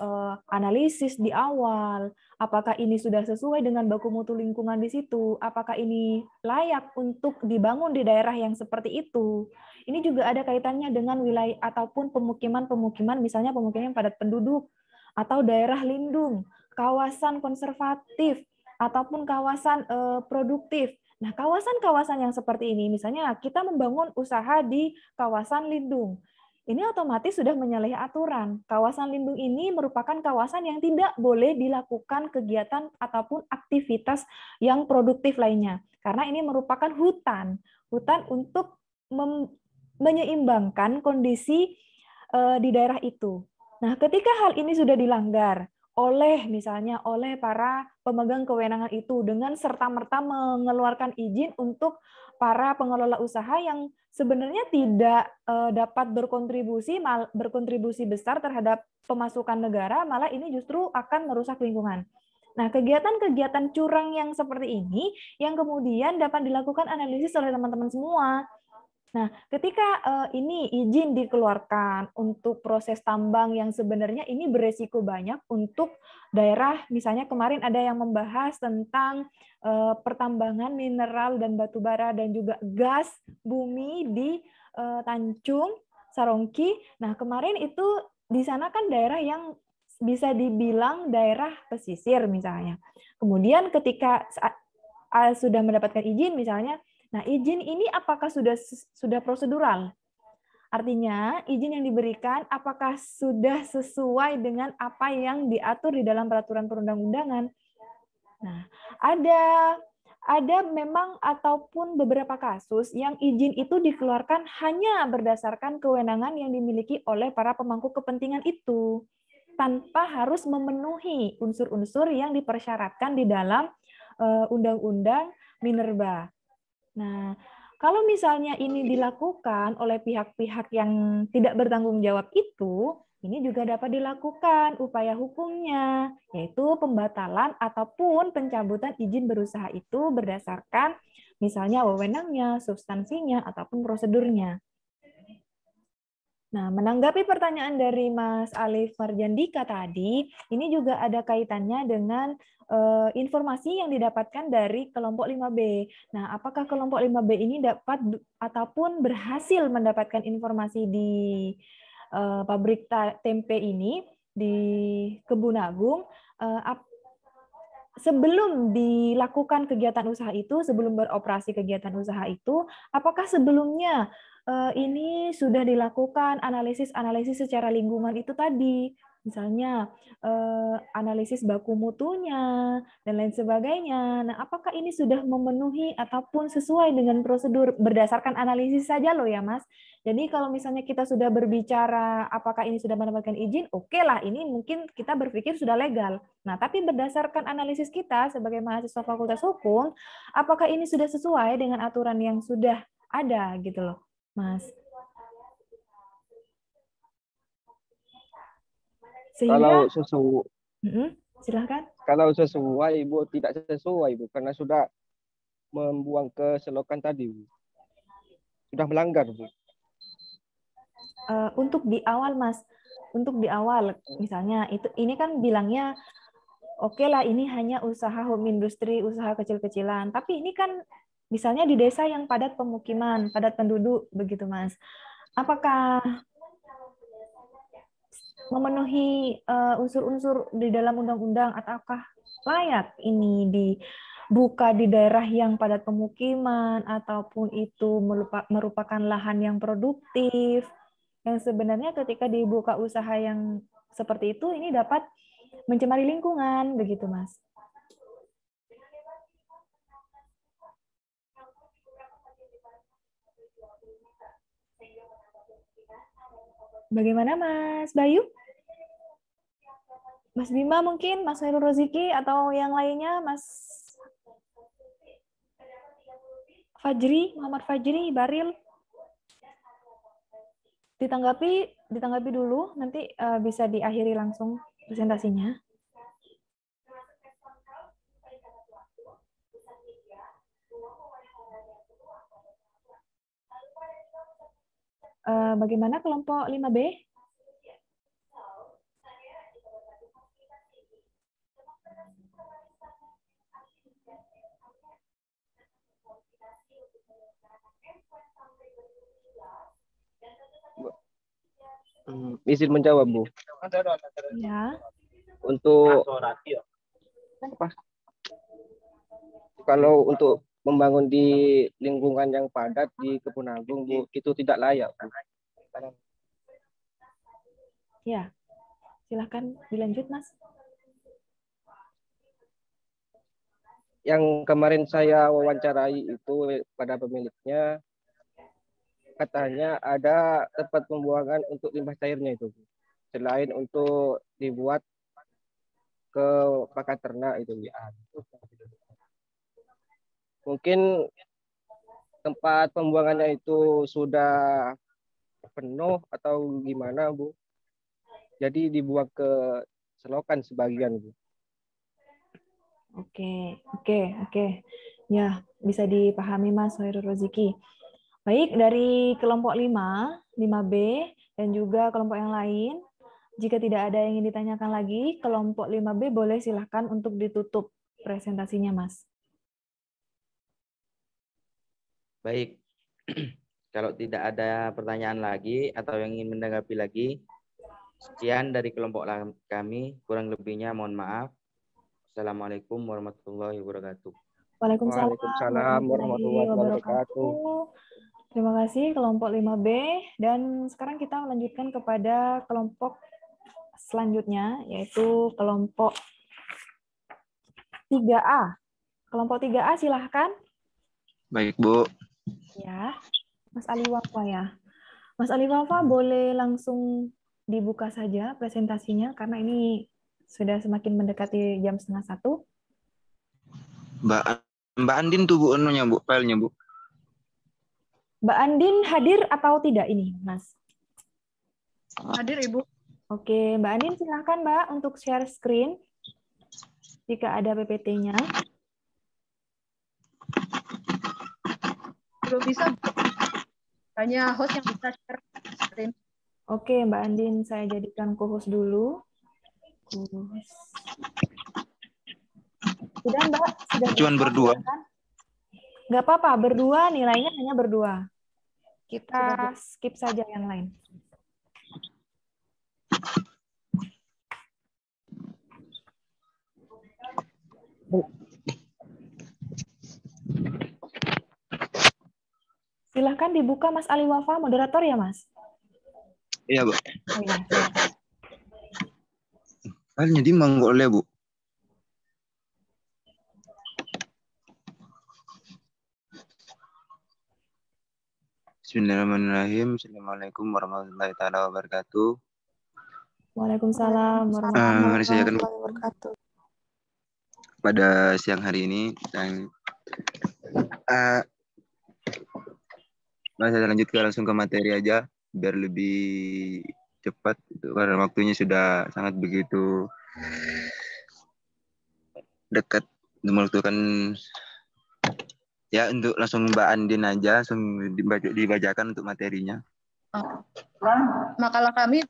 analisis di awal? Apakah ini sudah sesuai dengan baku mutu lingkungan di situ? Apakah ini layak untuk dibangun di daerah yang seperti itu? Ini juga ada kaitannya dengan wilayah ataupun pemukiman-pemukiman, misalnya pemukiman padat penduduk atau daerah lindung, kawasan konservatif ataupun kawasan produktif. Nah, kawasan-kawasan yang seperti ini, misalnya kita membangun usaha di kawasan lindung, ini otomatis sudah menyalahi aturan. Kawasan lindung ini merupakan kawasan yang tidak boleh dilakukan kegiatan ataupun aktivitas yang produktif lainnya. Karena ini merupakan hutan untuk menyeimbangkan kondisi di daerah itu. Nah, ketika hal ini sudah dilanggar, misalnya oleh para pemegang kewenangan itu dengan serta-merta mengeluarkan izin untuk para pengelola usaha yang sebenarnya tidak dapat berkontribusi besar terhadap pemasukan negara, malah ini justru akan merusak lingkungan. Nah, kegiatan-kegiatan curang yang seperti ini yang kemudian dapat dilakukan analisis oleh teman-teman semua. Nah, ketika ini izin dikeluarkan untuk proses tambang yang sebenarnya ini beresiko banyak untuk daerah, misalnya kemarin ada yang membahas tentang pertambangan mineral dan batu bara dan juga gas bumi di Tanjung Sarongki. Nah, kemarin itu di sana kan daerah yang bisa dibilang daerah pesisir misalnya. Kemudian ketika sudah mendapatkan izin misalnya, nah, izin ini apakah sudah prosedural? Artinya, izin yang diberikan apakah sudah sesuai dengan apa yang diatur di dalam peraturan perundang-undangan? Nah, ada memang ataupun beberapa kasus yang izin itu dikeluarkan hanya berdasarkan kewenangan yang dimiliki oleh para pemangku kepentingan itu, tanpa harus memenuhi unsur-unsur yang dipersyaratkan di dalam Undang-Undang Minerba. Nah, kalau misalnya ini dilakukan oleh pihak-pihak yang tidak bertanggung jawab itu, ini juga dapat dilakukan upaya hukumnya, yaitu pembatalan ataupun pencabutan izin berusaha itu berdasarkan misalnya wewenangnya, substansinya, ataupun prosedurnya. Nah, menanggapi pertanyaan dari Mas Alif Marjandika tadi, ini juga ada kaitannya dengan informasi yang didapatkan dari kelompok 5B. Nah, apakah kelompok 5B ini dapat ataupun berhasil mendapatkan informasi di pabrik tempe ini di Kebun Agung sebelum dilakukan kegiatan usaha itu, sebelum beroperasi kegiatan usaha itu, apakah sebelumnya ini sudah dilakukan analisis secara lingkungan itu tadi, misalnya analisis baku mutunya dan lain sebagainya. Nah, apakah ini sudah memenuhi ataupun sesuai dengan prosedur berdasarkan analisis saja loh ya, Mas? Jadi kalau misalnya kita sudah berbicara apakah ini sudah mendapatkan izin, oke lah, ini mungkin kita berpikir sudah legal. Nah, tapi berdasarkan analisis kita sebagai mahasiswa Fakultas Hukum, apakah ini sudah sesuai dengan aturan yang sudah ada gitu loh, Mas? Kalau Sehingga sesuai, silahkan. kalau sesuai, Bu, tidak sesuai, Bu, karena sudah membuang ke selokan tadi, Bu. Sudah melanggar, Bu. Untuk di awal, Mas, untuk di awal, misalnya ini kan bilangnya oke lah, ini hanya usaha home industry, usaha kecil-kecilan. Tapi ini kan misalnya di desa yang padat pemukiman, padat penduduk, begitu Mas. Apakah memenuhi unsur-unsur di dalam undang-undang ataukah layak ini dibuka di daerah yang padat pemukiman ataupun itu merupakan lahan yang produktif yang sebenarnya ketika dibuka usaha yang seperti itu ini dapat mencemari lingkungan, begitu Mas. Bagaimana Mas Bayu? Mas Bima mungkin, Mas Heru Roziki, atau yang lainnya, Mas Fajri, Muhammad Fajri, Baril? Ditanggapi dulu, nanti bisa diakhiri langsung presentasinya. Bagaimana kelompok 5B? Izin menjawab, Bu. Ya. Untuk apa? Kalau untuk membangun di lingkungan yang padat di Kebun Agung, Bu, itu tidak layak, Bu. Ya, silahkan dilanjut, Mas. Yang kemarin saya wawancarai itu pada pemiliknya, katanya ada tempat pembuangan untuk limbah cairnya itu, Bu. Selain untuk dibuat ke pakan ternak itu, ya. Mungkin tempat pembuangannya itu sudah penuh atau gimana, Bu? Jadi dibuang ke selokan sebagian, Bu. Oke. Ya, bisa dipahami Mas Hoirul Roziki. Baik, dari kelompok 5, 5B, dan juga kelompok yang lain, jika tidak ada yang ingin ditanyakan lagi, kelompok 5B boleh silahkan untuk ditutup presentasinya, Mas. Baik, kalau tidak ada pertanyaan lagi atau yang ingin menanggapi lagi, sekian dari kelompok kami, kurang lebihnya mohon maaf. Assalamualaikum warahmatullahi wabarakatuh. Waalaikumsalam warahmatullahi wabarakatuh. Terima kasih kelompok 5B, dan sekarang kita melanjutkan kepada kelompok selanjutnya, yaitu kelompok 3A. Kelompok 3A silahkan. Baik, Bu. Ya, Mas Ali Wafa ya. Mas Ali Wafa boleh langsung dibuka saja presentasinya, karena ini sudah semakin mendekati jam 12:30. Mbak Andin tuh Bu, anunya Bu, filenya Bu. Mbak Andin hadir atau tidak ini, Mas? Hadir, Ibu. Oke, Mbak Andin silahkan Mbak untuk share screen jika ada PPT-nya. Belum bisa, Bu. Hanya host yang bisa share screen. Oke, Mbak Andin, saya jadikan co-host dulu. Sudah, Mbak? Sudah Cuman berdua. Kan? Nggak apa-apa, berdua nilainya hanya berdua. Kita skip saja yang lain. Silahkan dibuka Mas Ali Wafa, moderator ya, Mas? Iya, Bu. Oh, iya, silakan. Filenya di mana nggak boleh, Bu? Bismillahirrahmanirrahim. Assalamualaikum warahmatullahi taala wabarakatuh. Waalaikumsalam warahmatullahi wabarakatuh. Pada siang hari ini, dan saya lanjutkan langsung ke materi aja biar lebih cepat, karena waktunya sudah sangat begitu dekat. Membutuhkan ya untuk langsung Mbak Andin aja langsung dibacakan untuk materinya. Makalah kami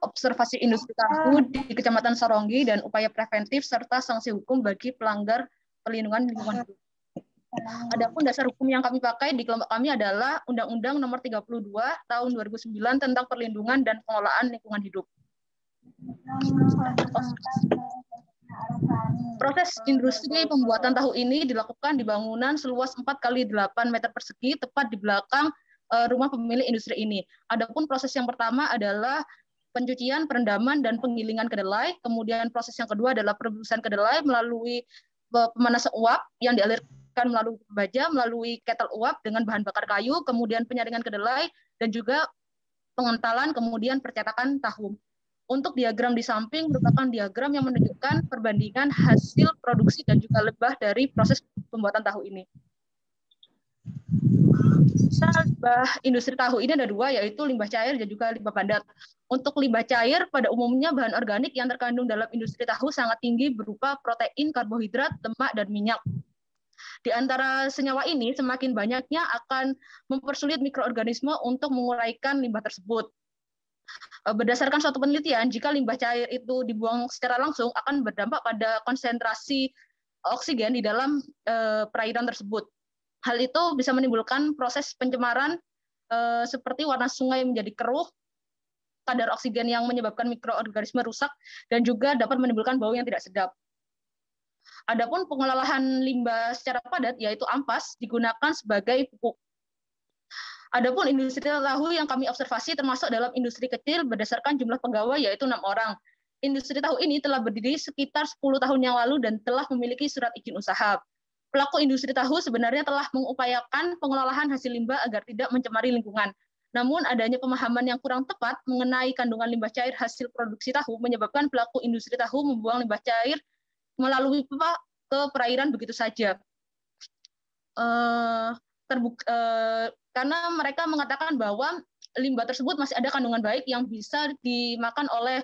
observasi industri tahu di Kecamatan Saronggi dan upaya preventif serta sanksi hukum bagi pelanggar perlindungan lingkungan hidup. Adapun dasar hukum yang kami pakai di kelompok kami adalah Undang-Undang Nomor 32 Tahun 2009 tentang perlindungan dan pengelolaan lingkungan hidup. Proses industri pembuatan tahu ini dilakukan di bangunan seluas 4x8 meter persegi tepat di belakang rumah pemilik industri ini. Adapun proses yang pertama adalah pencucian, perendaman, dan penggilingan kedelai. Kemudian proses yang kedua adalah perebusan kedelai melalui pemanasan uap yang dialirkan melalui baja, melalui ketel uap dengan bahan bakar kayu, kemudian penyaringan kedelai, dan juga pengentalan, kemudian percetakan tahu. Untuk diagram di samping merupakan diagram yang menunjukkan perbandingan hasil produksi dan juga lebah dari proses pembuatan tahu ini. Limbah industri tahu ini ada dua, yaitu limbah cair dan juga limbah padat. Untuk limbah cair, pada umumnya bahan organik yang terkandung dalam industri tahu sangat tinggi berupa protein, karbohidrat, lemak, dan minyak. Di antara senyawa ini, semakin banyaknya akan mempersulit mikroorganisme untuk menguraikan limbah tersebut. Berdasarkan suatu penelitian, jika limbah cair itu dibuang secara langsung akan berdampak pada konsentrasi oksigen di dalam perairan tersebut. Hal itu bisa menimbulkan proses pencemaran seperti warna sungai menjadi keruh, kadar oksigen yang menyebabkan mikroorganisme rusak, dan juga dapat menimbulkan bau yang tidak sedap. Adapun pengolahan limbah secara padat, yaitu ampas, digunakan sebagai pupuk. Adapun industri tahu yang kami observasi termasuk dalam industri kecil berdasarkan jumlah pegawai, yaitu 6 orang. Industri tahu ini telah berdiri sekitar 10 tahun yang lalu dan telah memiliki surat izin usaha. Pelaku industri tahu sebenarnya telah mengupayakan pengelolaan hasil limbah agar tidak mencemari lingkungan. Namun adanya pemahaman yang kurang tepat mengenai kandungan limbah cair hasil produksi tahu menyebabkan pelaku industri tahu membuang limbah cair melalui pipa ke perairan begitu saja. Karena mereka mengatakan bahwa limbah tersebut masih ada kandungan baik yang bisa dimakan oleh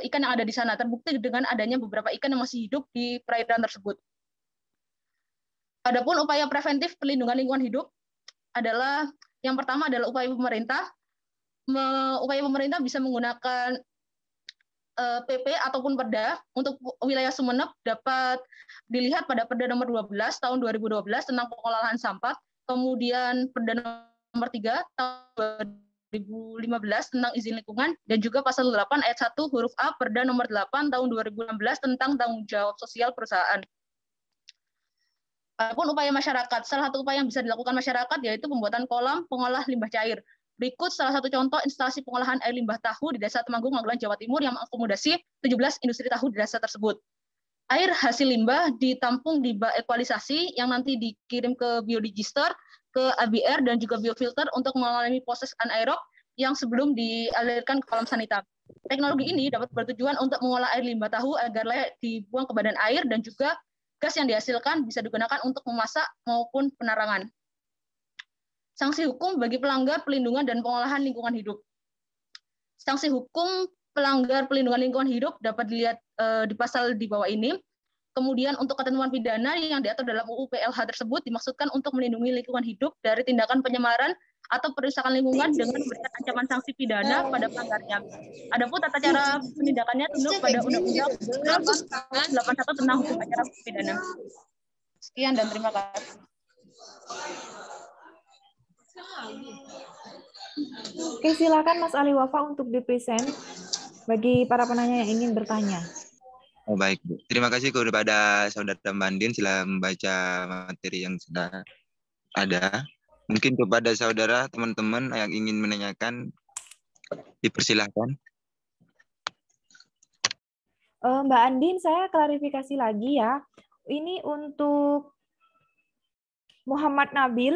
ikan yang ada di sana. Terbukti dengan adanya beberapa ikan yang masih hidup di perairan tersebut. Adapun upaya preventif perlindungan lingkungan hidup, adalah yang pertama adalah upaya pemerintah. Upaya pemerintah bisa menggunakan PP ataupun Perda. Untuk wilayah Sumeneb dapat dilihat pada Perda nomor 12 tahun 2012 tentang pengolahan sampah, kemudian Perda nomor 3 tahun 2015 tentang izin lingkungan, dan juga pasal 8 ayat 1 huruf A Perda nomor 8 tahun 2016 tentang tanggung jawab sosial perusahaan. Adapun upaya masyarakat, salah satu upaya yang bisa dilakukan masyarakat yaitu pembuatan kolam pengolah limbah cair. Berikut salah satu contoh instalasi pengolahan air limbah tahu di Desa Temanggung, Magelang, Jawa Timur yang mengakomodasi 17 industri tahu di desa tersebut. Air hasil limbah ditampung di bak ekualisasi yang nanti dikirim ke biodigester, ke ABR, dan juga biofilter untuk mengalami proses anaerob yang sebelum dialirkan ke kolam sanita. Teknologi ini dapat bertujuan untuk mengolah air limbah tahu agar layak dibuang ke badan air, dan juga gas yang dihasilkan bisa digunakan untuk memasak maupun penerangan. Sanksi hukum bagi pelanggar pelindungan dan pengolahan lingkungan hidup. Sanksi hukum pelanggar pelindungan lingkungan hidup dapat dilihat di pasal di bawah ini. Kemudian untuk ketentuan pidana yang diatur dalam UU PLH tersebut dimaksudkan untuk melindungi lingkungan hidup dari tindakan pencemaran atau perusakan lingkungan dengan memberikan ancaman sanksi pidana pada pelanggarnya. Adapun tata cara penindakannya tunduk pada Undang-Undang 81 tentang hukum acara pidana. Sekian dan terima kasih. Oke, silakan Mas Ali Wafa untuk dipresent bagi para penanya yang ingin bertanya. Oh, baik, Bu. Terima kasih kepada Saudara Mbandin setelah membaca materi yang sudah ada. Mungkin kepada saudara, teman-teman yang ingin menanyakan, dipersilahkan. Mbak Andin, saya klarifikasi lagi ya. Ini untuk Muhammad Nabil,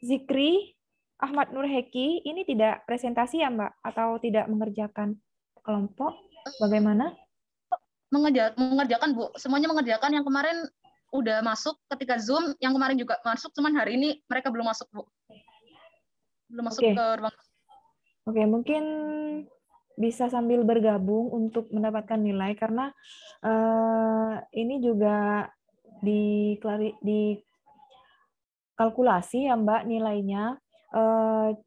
Zikri, Ahmad Nur Heki, ini tidak presentasi ya Mbak? Atau tidak mengerjakan kelompok? Bagaimana? Mengerjakan, Bu. Semuanya mengerjakan. Yang kemarin udah masuk ketika Zoom, yang kemarin juga masuk, cuman hari ini mereka belum masuk, Bu. Belum masuk ke ruang. Oke, mungkin bisa sambil bergabung untuk mendapatkan nilai, karena ini juga dikalkulasi ya Mbak nilainya.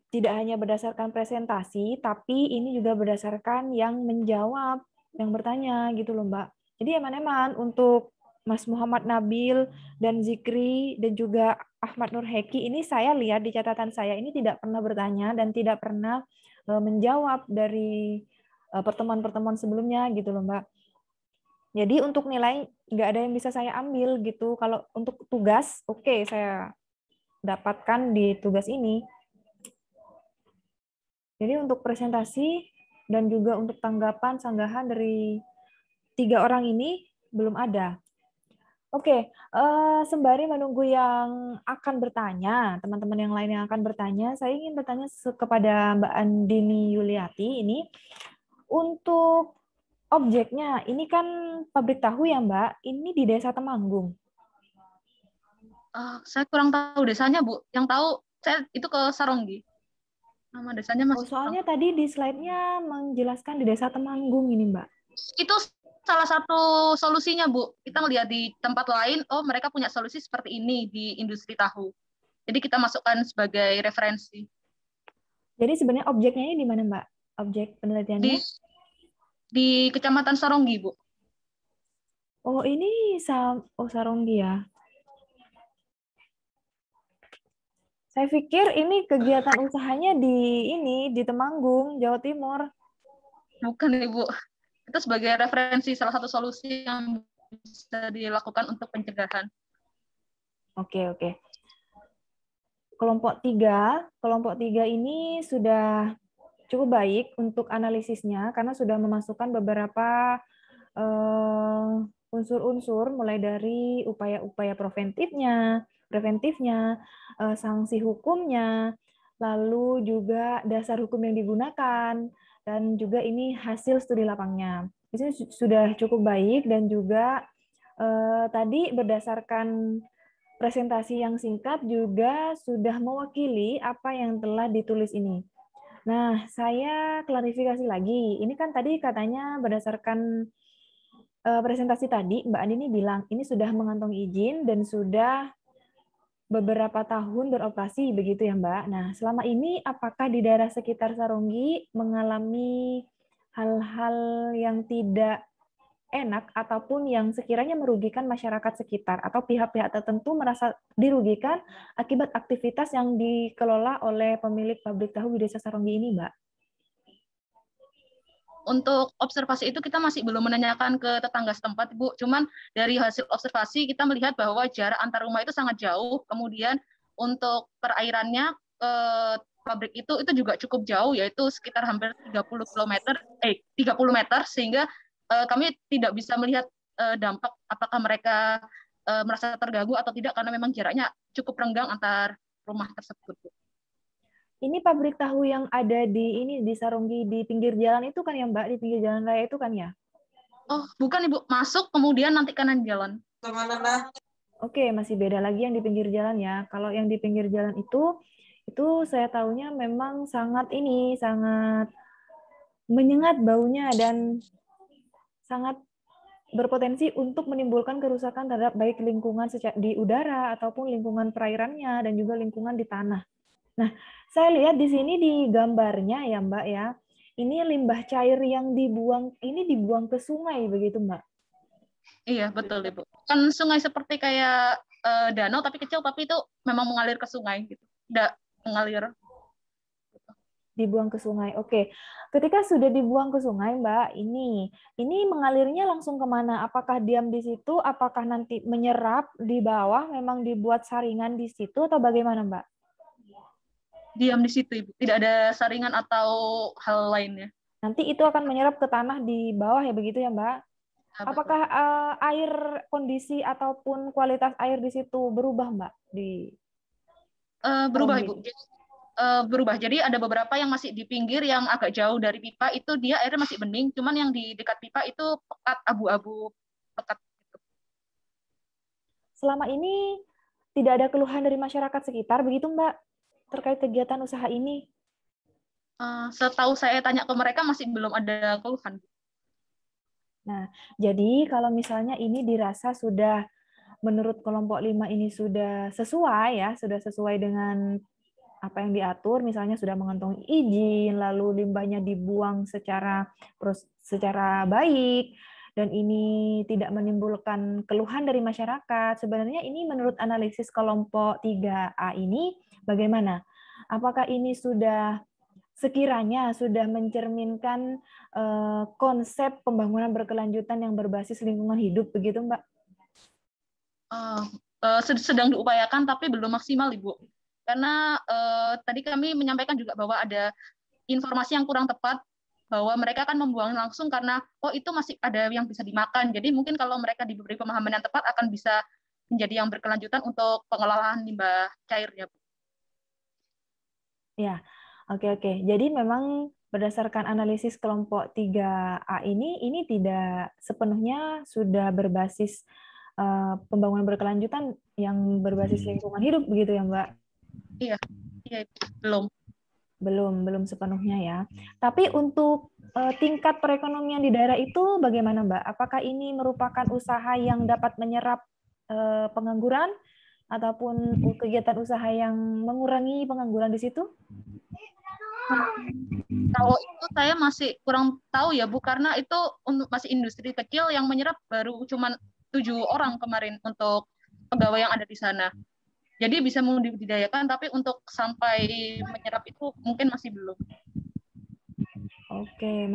Tidak hanya berdasarkan presentasi, tapi ini juga berdasarkan yang menjawab, yang bertanya gitu loh Mbak. Jadi eman-eman untuk Mas Muhammad Nabil dan Zikri dan juga Ahmad Nur Heki, ini saya lihat di catatan saya ini tidak pernah bertanya dan tidak pernah menjawab dari pertemuan-pertemuan sebelumnya gitu loh Mbak. Jadi untuk nilai nggak ada yang bisa saya ambil gitu. Kalau untuk tugas, oke, saya dapatkan di tugas ini. Jadi untuk presentasi dan juga untuk tanggapan sanggahan dari 3 orang ini belum ada. Oke, sembari menunggu yang akan bertanya, teman-teman yang lain yang akan bertanya, saya ingin bertanya kepada Mbak Andini Yuliati ini, untuk objeknya, ini kan pabrik tahu ya Mbak, ini di Desa Temanggung. Saya kurang tahu desanya, Bu. Yang tahu saya itu ke Saronggi. Nama desanya masih. Soalnya tadi di slide-nya menjelaskan di Desa Temanggung ini, Mbak. Itu salah satu solusinya, Bu. Kita melihat di tempat lain, oh mereka punya solusi seperti ini di industri tahu. Jadi kita masukkan sebagai referensi. Jadi sebenarnya objeknya ini di mana, Mbak? Objek penelitiannya? Di Kecamatan Saronggi, Bu. Oh, ini Saronggi ya. Saya pikir ini kegiatan usahanya di Temanggung, Jawa Timur. Bukan, Ibu. Itu sebagai referensi salah satu solusi yang bisa dilakukan untuk pencegahan. Oke. Kelompok 3 ini sudah cukup baik untuk analisisnya karena sudah memasukkan beberapa unsur-unsur mulai dari upaya-upaya preventifnya, sanksi hukumnya, lalu juga dasar hukum yang digunakan, dan juga ini hasil studi lapangnya. Di sini sudah cukup baik dan juga tadi berdasarkan presentasi yang singkat juga sudah mewakili apa yang telah ditulis ini. Nah, saya klarifikasi lagi. Ini kan tadi katanya berdasarkan presentasi tadi, Mbak Andini bilang ini sudah mengantongi izin dan sudah beberapa tahun beroperasi begitu ya Mbak. Nah, selama ini apakah di daerah sekitar Saronggi mengalami hal-hal yang tidak enak ataupun yang sekiranya merugikan masyarakat sekitar atau pihak-pihak tertentu merasa dirugikan akibat aktivitas yang dikelola oleh pemilik pabrik tahu di Desa Saronggi ini, Mbak? Untuk observasi itu kita masih belum menanyakan ke tetangga setempat, Bu. Cuman dari hasil observasi kita melihat bahwa jarak antar rumah itu sangat jauh. Kemudian untuk perairannya pabrik itu juga cukup jauh, yaitu sekitar hampir 30 meter, sehingga kami tidak bisa melihat dampak apakah mereka merasa terganggu atau tidak karena memang jaraknya cukup renggang antar rumah tersebut, Bu. Ini pabrik tahu yang ada di Saronggi di pinggir jalan itu kan ya Mbak, di pinggir jalan raya itu kan ya? Oh, bukan Ibu, masuk kemudian nanti kanan jalan. Oke, masih beda lagi yang di pinggir jalan ya. Kalau yang di pinggir jalan itu saya tahunya memang sangat menyengat baunya dan sangat berpotensi untuk menimbulkan kerusakan terhadap baik lingkungan di udara ataupun lingkungan perairannya dan juga lingkungan di tanah. Nah, saya lihat di sini di gambarnya ya Mbak ya, ini limbah cair yang dibuang ke sungai begitu Mbak? Iya betul Ibu. Kan sungai seperti kayak danau tapi kecil, tapi itu memang mengalir ke sungai gitu. Tidak mengalir. Dibuang ke sungai. Oke. Ketika sudah dibuang ke sungai, Mbak, ini mengalirnya langsung kemana? Apakah diam di situ? Apakah nanti menyerap di bawah? Memang dibuat saringan di situ atau bagaimana, Mbak? Diam di situ, Ibu. Tidak ada saringan atau hal lainnya. Nanti itu akan menyerap ke tanah di bawah ya, begitu ya, Mbak? Ya, apakah air kondisi ataupun kualitas air di situ berubah, Mbak? Berubah, Ibu. Berubah. Jadi ada beberapa yang masih di pinggir yang agak jauh dari pipa itu dia airnya masih bening, cuman yang di dekat pipa itu pekat, abu-abu pekat. Selama ini tidak ada keluhan dari masyarakat sekitar, begitu Mbak, terkait kegiatan usaha ini? Setahu saya tanya ke mereka masih belum ada keluhan. Nah, jadi kalau misalnya ini dirasa sudah menurut kelompok 5 ini sudah sesuai ya, sudah sesuai dengan apa yang diatur, misalnya sudah mengantongi izin, lalu limbahnya dibuang secara baik, dan ini tidak menimbulkan keluhan dari masyarakat. Sebenarnya ini menurut analisis kelompok 3A ini bagaimana? Apakah ini sekiranya sudah mencerminkan konsep pembangunan berkelanjutan yang berbasis lingkungan hidup, begitu Mbak? Sedang diupayakan, tapi belum maksimal, Ibu. Karena tadi kami menyampaikan juga bahwa ada informasi yang kurang tepat bahwa mereka akan membuang langsung karena itu masih ada yang bisa dimakan. Jadi mungkin kalau mereka diberi pemahaman yang tepat akan bisa menjadi yang berkelanjutan untuk pengelolaan limbah cairnya. Ya, oke. Jadi memang berdasarkan analisis kelompok 3A ini tidak sepenuhnya sudah berbasis pembangunan berkelanjutan yang berbasis lingkungan hidup begitu ya Mbak? Iya, belum sepenuhnya ya. Tapi untuk tingkat perekonomian di daerah itu bagaimana Mbak? Apakah ini merupakan usaha yang dapat menyerap pengangguran ataupun kegiatan usaha yang mengurangi pengangguran di situ? Kalau itu saya masih kurang tahu ya Bu, karena itu untuk masih industri kecil yang menyerap baru cuma 7 orang kemarin untuk pegawai yang ada di sana. Jadi bisa membudidayakan, tapi untuk sampai menyerap itu mungkin masih belum. Oke,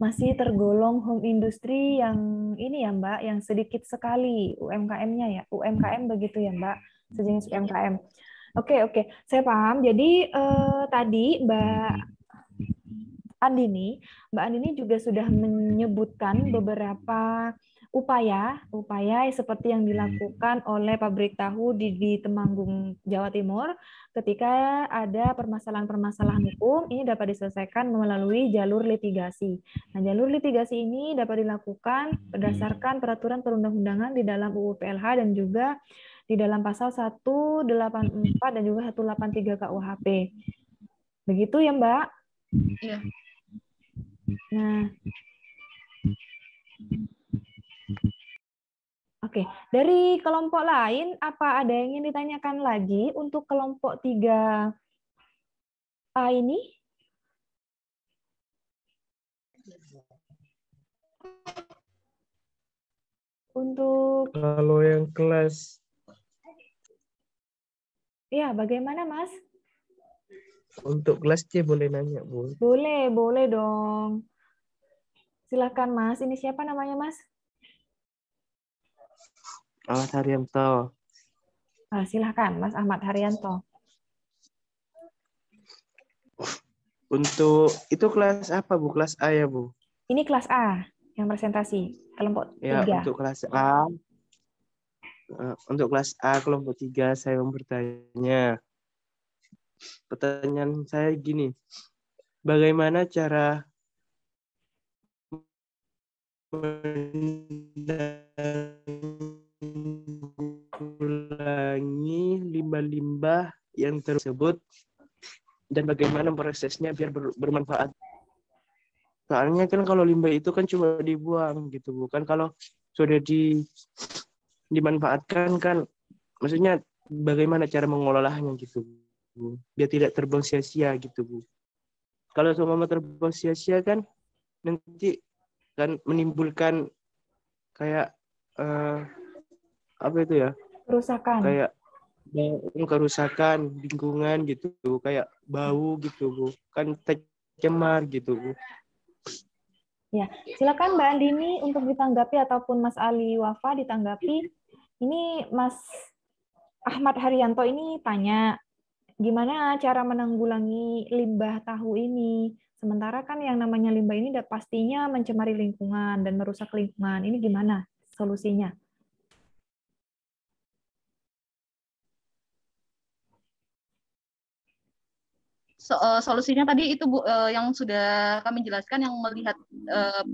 masih tergolong home industry yang ini ya Mbak, yang sedikit sekali UMKM-nya ya, UMKM begitu ya Mbak, sejenis UMKM. Oke, saya paham. Jadi tadi Mbak Andini juga sudah menyebutkan beberapa upaya seperti yang dilakukan oleh pabrik tahu di Temanggung, Jawa Timur ketika ada permasalahan hukum ini dapat diselesaikan melalui jalur litigasi. Nah, jalur litigasi ini dapat dilakukan berdasarkan peraturan perundang-undangan di dalam UU PLH dan juga di dalam pasal 184 dan juga 183 KUHP. Begitu ya, Mbak? Iya. Nah, Oke, dari kelompok lain, apa ada yang ingin ditanyakan lagi untuk kelompok 3A ini? Untuk Kalau yang kelas, ya, bagaimana, Mas? untuk kelas C boleh nanya, Bu? Boleh dong. Silakan, Mas. Ini siapa namanya, Mas? Ahmad Haryanto. Silakan, Mas Ahmad Haryanto. Untuk itu kelas apa, Bu? Kelas A ya, Bu? Ini kelas A yang presentasi, kelompok Ya, 3. untuk kelas A. Untuk kelas A kelompok 3 saya mau bertanya. Pertanyaan saya gini. Bagaimana cara menanggulangi limbah-limbah yang tersebut dan bagaimana prosesnya biar bermanfaat? Soalnya kan kalau limbah itu kan cuma dibuang gitu, bukan kalau sudah dimanfaatkan kan, maksudnya bagaimana cara mengolahnya gitu, Bu, biar tidak terbuang sia-sia gitu, Bu. Kalau semua terbuang sia-sia kan nanti kan menimbulkan kayak apa itu ya? Kerusakan. Kayak kerusakan lingkungan gitu, kayak bau gitu, Bu. Kan tercemar gitu, Bu. Ya, silakan Mbak Andini untuk ditanggapi ataupun Mas Ali Wafa ditanggapi. Ini Mas Ahmad Haryanto ini tanya, gimana cara menanggulangi limbah tahu ini? Sementara kan yang namanya limbah ini pastinya mencemari lingkungan dan merusak lingkungan. Ini gimana solusinya? Solusinya tadi itu Bu, yang sudah kami jelaskan, yang melihat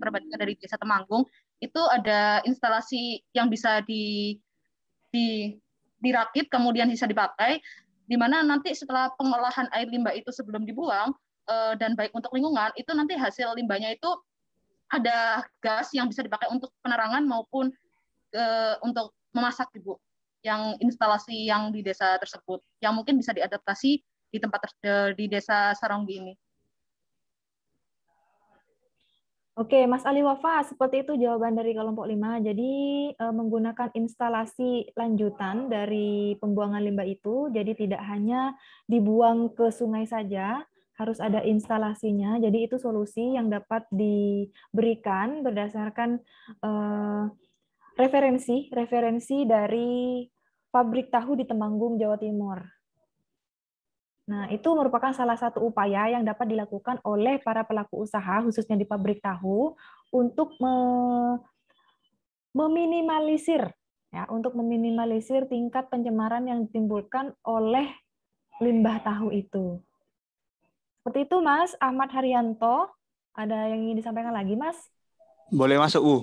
perbandingan dari Desa Temanggung itu ada instalasi yang bisa dirakit kemudian bisa dipakai, di mana nanti setelah pengolahan air limbah itu sebelum dibuang dan baik untuk lingkungan, itu nanti hasil limbahnya itu ada gas yang bisa dipakai untuk penerangan maupun untuk memasak, Ibu, yang instalasi yang di desa tersebut yang mungkin bisa diadaptasi di tempat di desa Saronggi ini. Oke, Mas Ali Wafa, seperti itu jawaban dari kelompok 5. Jadi menggunakan instalasi lanjutan dari pembuangan limbah itu, jadi tidak hanya dibuang ke sungai saja, harus ada instalasinya. Jadi itu solusi yang dapat diberikan berdasarkan referensi dari pabrik tahu di Temanggung, Jawa Timur. Nah, itu merupakan salah satu upaya yang dapat dilakukan oleh para pelaku usaha, khususnya di pabrik tahu, untuk meminimalisir tingkat pencemaran yang ditimbulkan oleh limbah tahu itu. Seperti itu, Mas Ahmad Haryanto. Ada yang ingin disampaikan lagi, Mas? Boleh masuk, Bu.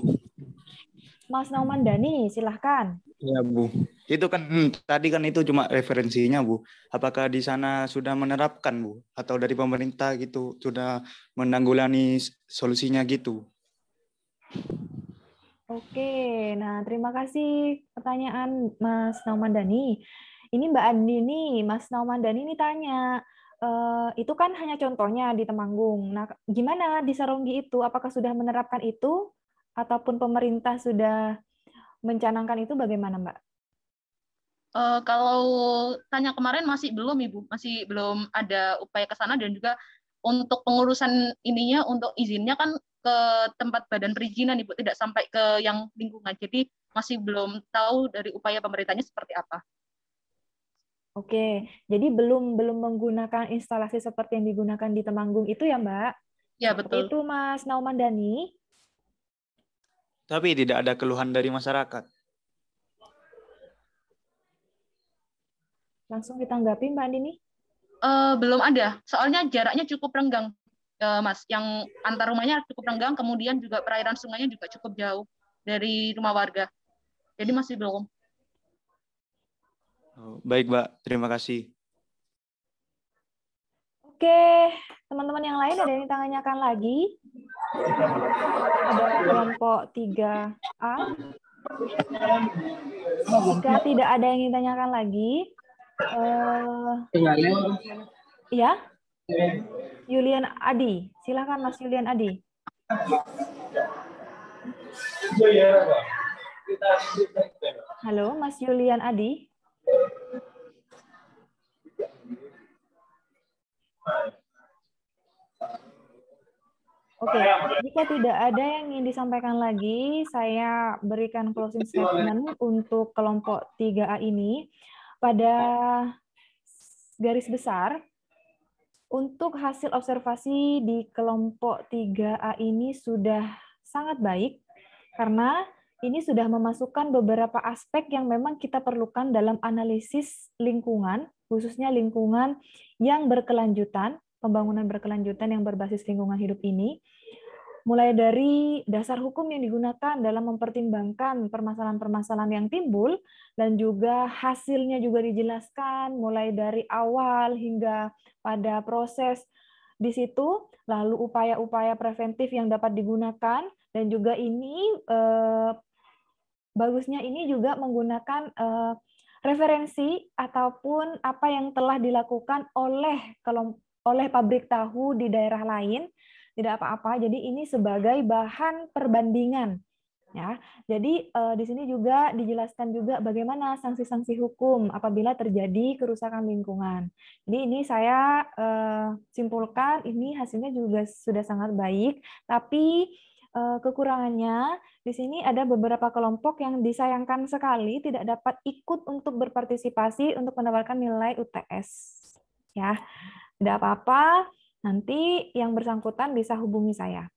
Mas Nauman Dhani, silahkan. Ya, Bu. Itu kan tadi kan itu cuma referensinya, Bu. Apakah di sana sudah menerapkan, Bu? Atau dari pemerintah gitu sudah menanggulangi solusinya gitu? Oke, nah terima kasih pertanyaan Mas Nauman Dhani. Ini Mbak Andini, Mas Nauman Dhani ini tanya, itu kan hanya contohnya di Temanggung. Nah, gimana di Saronggi itu? Apakah sudah menerapkan itu? Ataupun pemerintah sudah mencanangkan itu, bagaimana Mbak? Kalau tanya kemarin masih belum, Ibu, masih belum ada upaya ke sana, dan juga untuk pengurusan ininya, untuk izinnya kan ke tempat badan perizinan, Ibu, tidak sampai ke yang lingkungan. Jadi masih belum tahu dari upaya pemerintahnya seperti apa. Oke, jadi belum menggunakan instalasi seperti yang digunakan di Temanggung itu ya, Mbak? Ya, betul. Itu Mas Nauman Dhani. Tapi tidak ada keluhan dari masyarakat. Langsung ditanggapi Mbak Andini? Belum ada, soalnya jaraknya cukup renggang, Mas. Yang antar rumahnya cukup renggang, kemudian juga perairan sungainya juga cukup jauh dari rumah warga. Jadi masih belum. Baik, Mbak. Terima kasih. Oke, teman-teman yang lain ada yang ditanyakan lagi? Ada kelompok 3A. Jika tidak ada yang ditanyakan lagi, ya, Yulian Adi, silakan Mas Yulian Adi. Halo, Mas Yulian Adi. Oke, jika tidak ada yang ingin disampaikan lagi, saya berikan closing statement untuk kelompok 3A ini. Pada garis besar, untuk hasil observasi di kelompok 3A ini sudah sangat baik, karena ini sudah memasukkan beberapa aspek yang memang kita perlukan dalam analisis lingkungan, khususnya lingkungan yang berkelanjutan, pembangunan berkelanjutan yang berbasis lingkungan hidup ini, mulai dari dasar hukum yang digunakan dalam mempertimbangkan permasalahan-permasalahan yang timbul, dan juga hasilnya juga dijelaskan mulai dari awal hingga pada proses di situ, lalu upaya-upaya preventif yang dapat digunakan, dan juga ini bagusnya ini juga menggunakan referensi ataupun apa yang telah dilakukan oleh pabrik tahu di daerah lain, tidak apa-apa. Jadi ini sebagai bahan perbandingan, ya. Jadi di sini juga dijelaskan juga bagaimana sanksi-sanksi hukum apabila terjadi kerusakan lingkungan. Jadi ini saya simpulkan, ini hasilnya juga sudah sangat baik, tapi kekurangannya di sini ada beberapa kelompok yang disayangkan sekali tidak dapat ikut untuk berpartisipasi untuk mendapatkan nilai UTS. Ya, tidak apa-apa. Nanti yang bersangkutan bisa hubungi saya.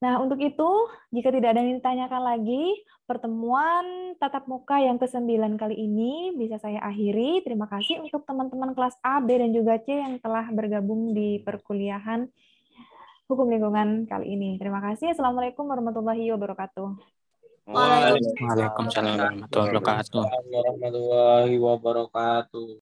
Nah, untuk itu, jika tidak ada yang ditanyakan lagi, pertemuan tatap muka yang ke-9 kali ini bisa saya akhiri. Terima kasih untuk teman-teman kelas A, B, dan juga C yang telah bergabung di perkuliahan Hukum Lingkungan kali ini. Terima kasih. Assalamualaikum warahmatullahi wabarakatuh. Waalaikumsalam warahmatullahi wabarakatuh.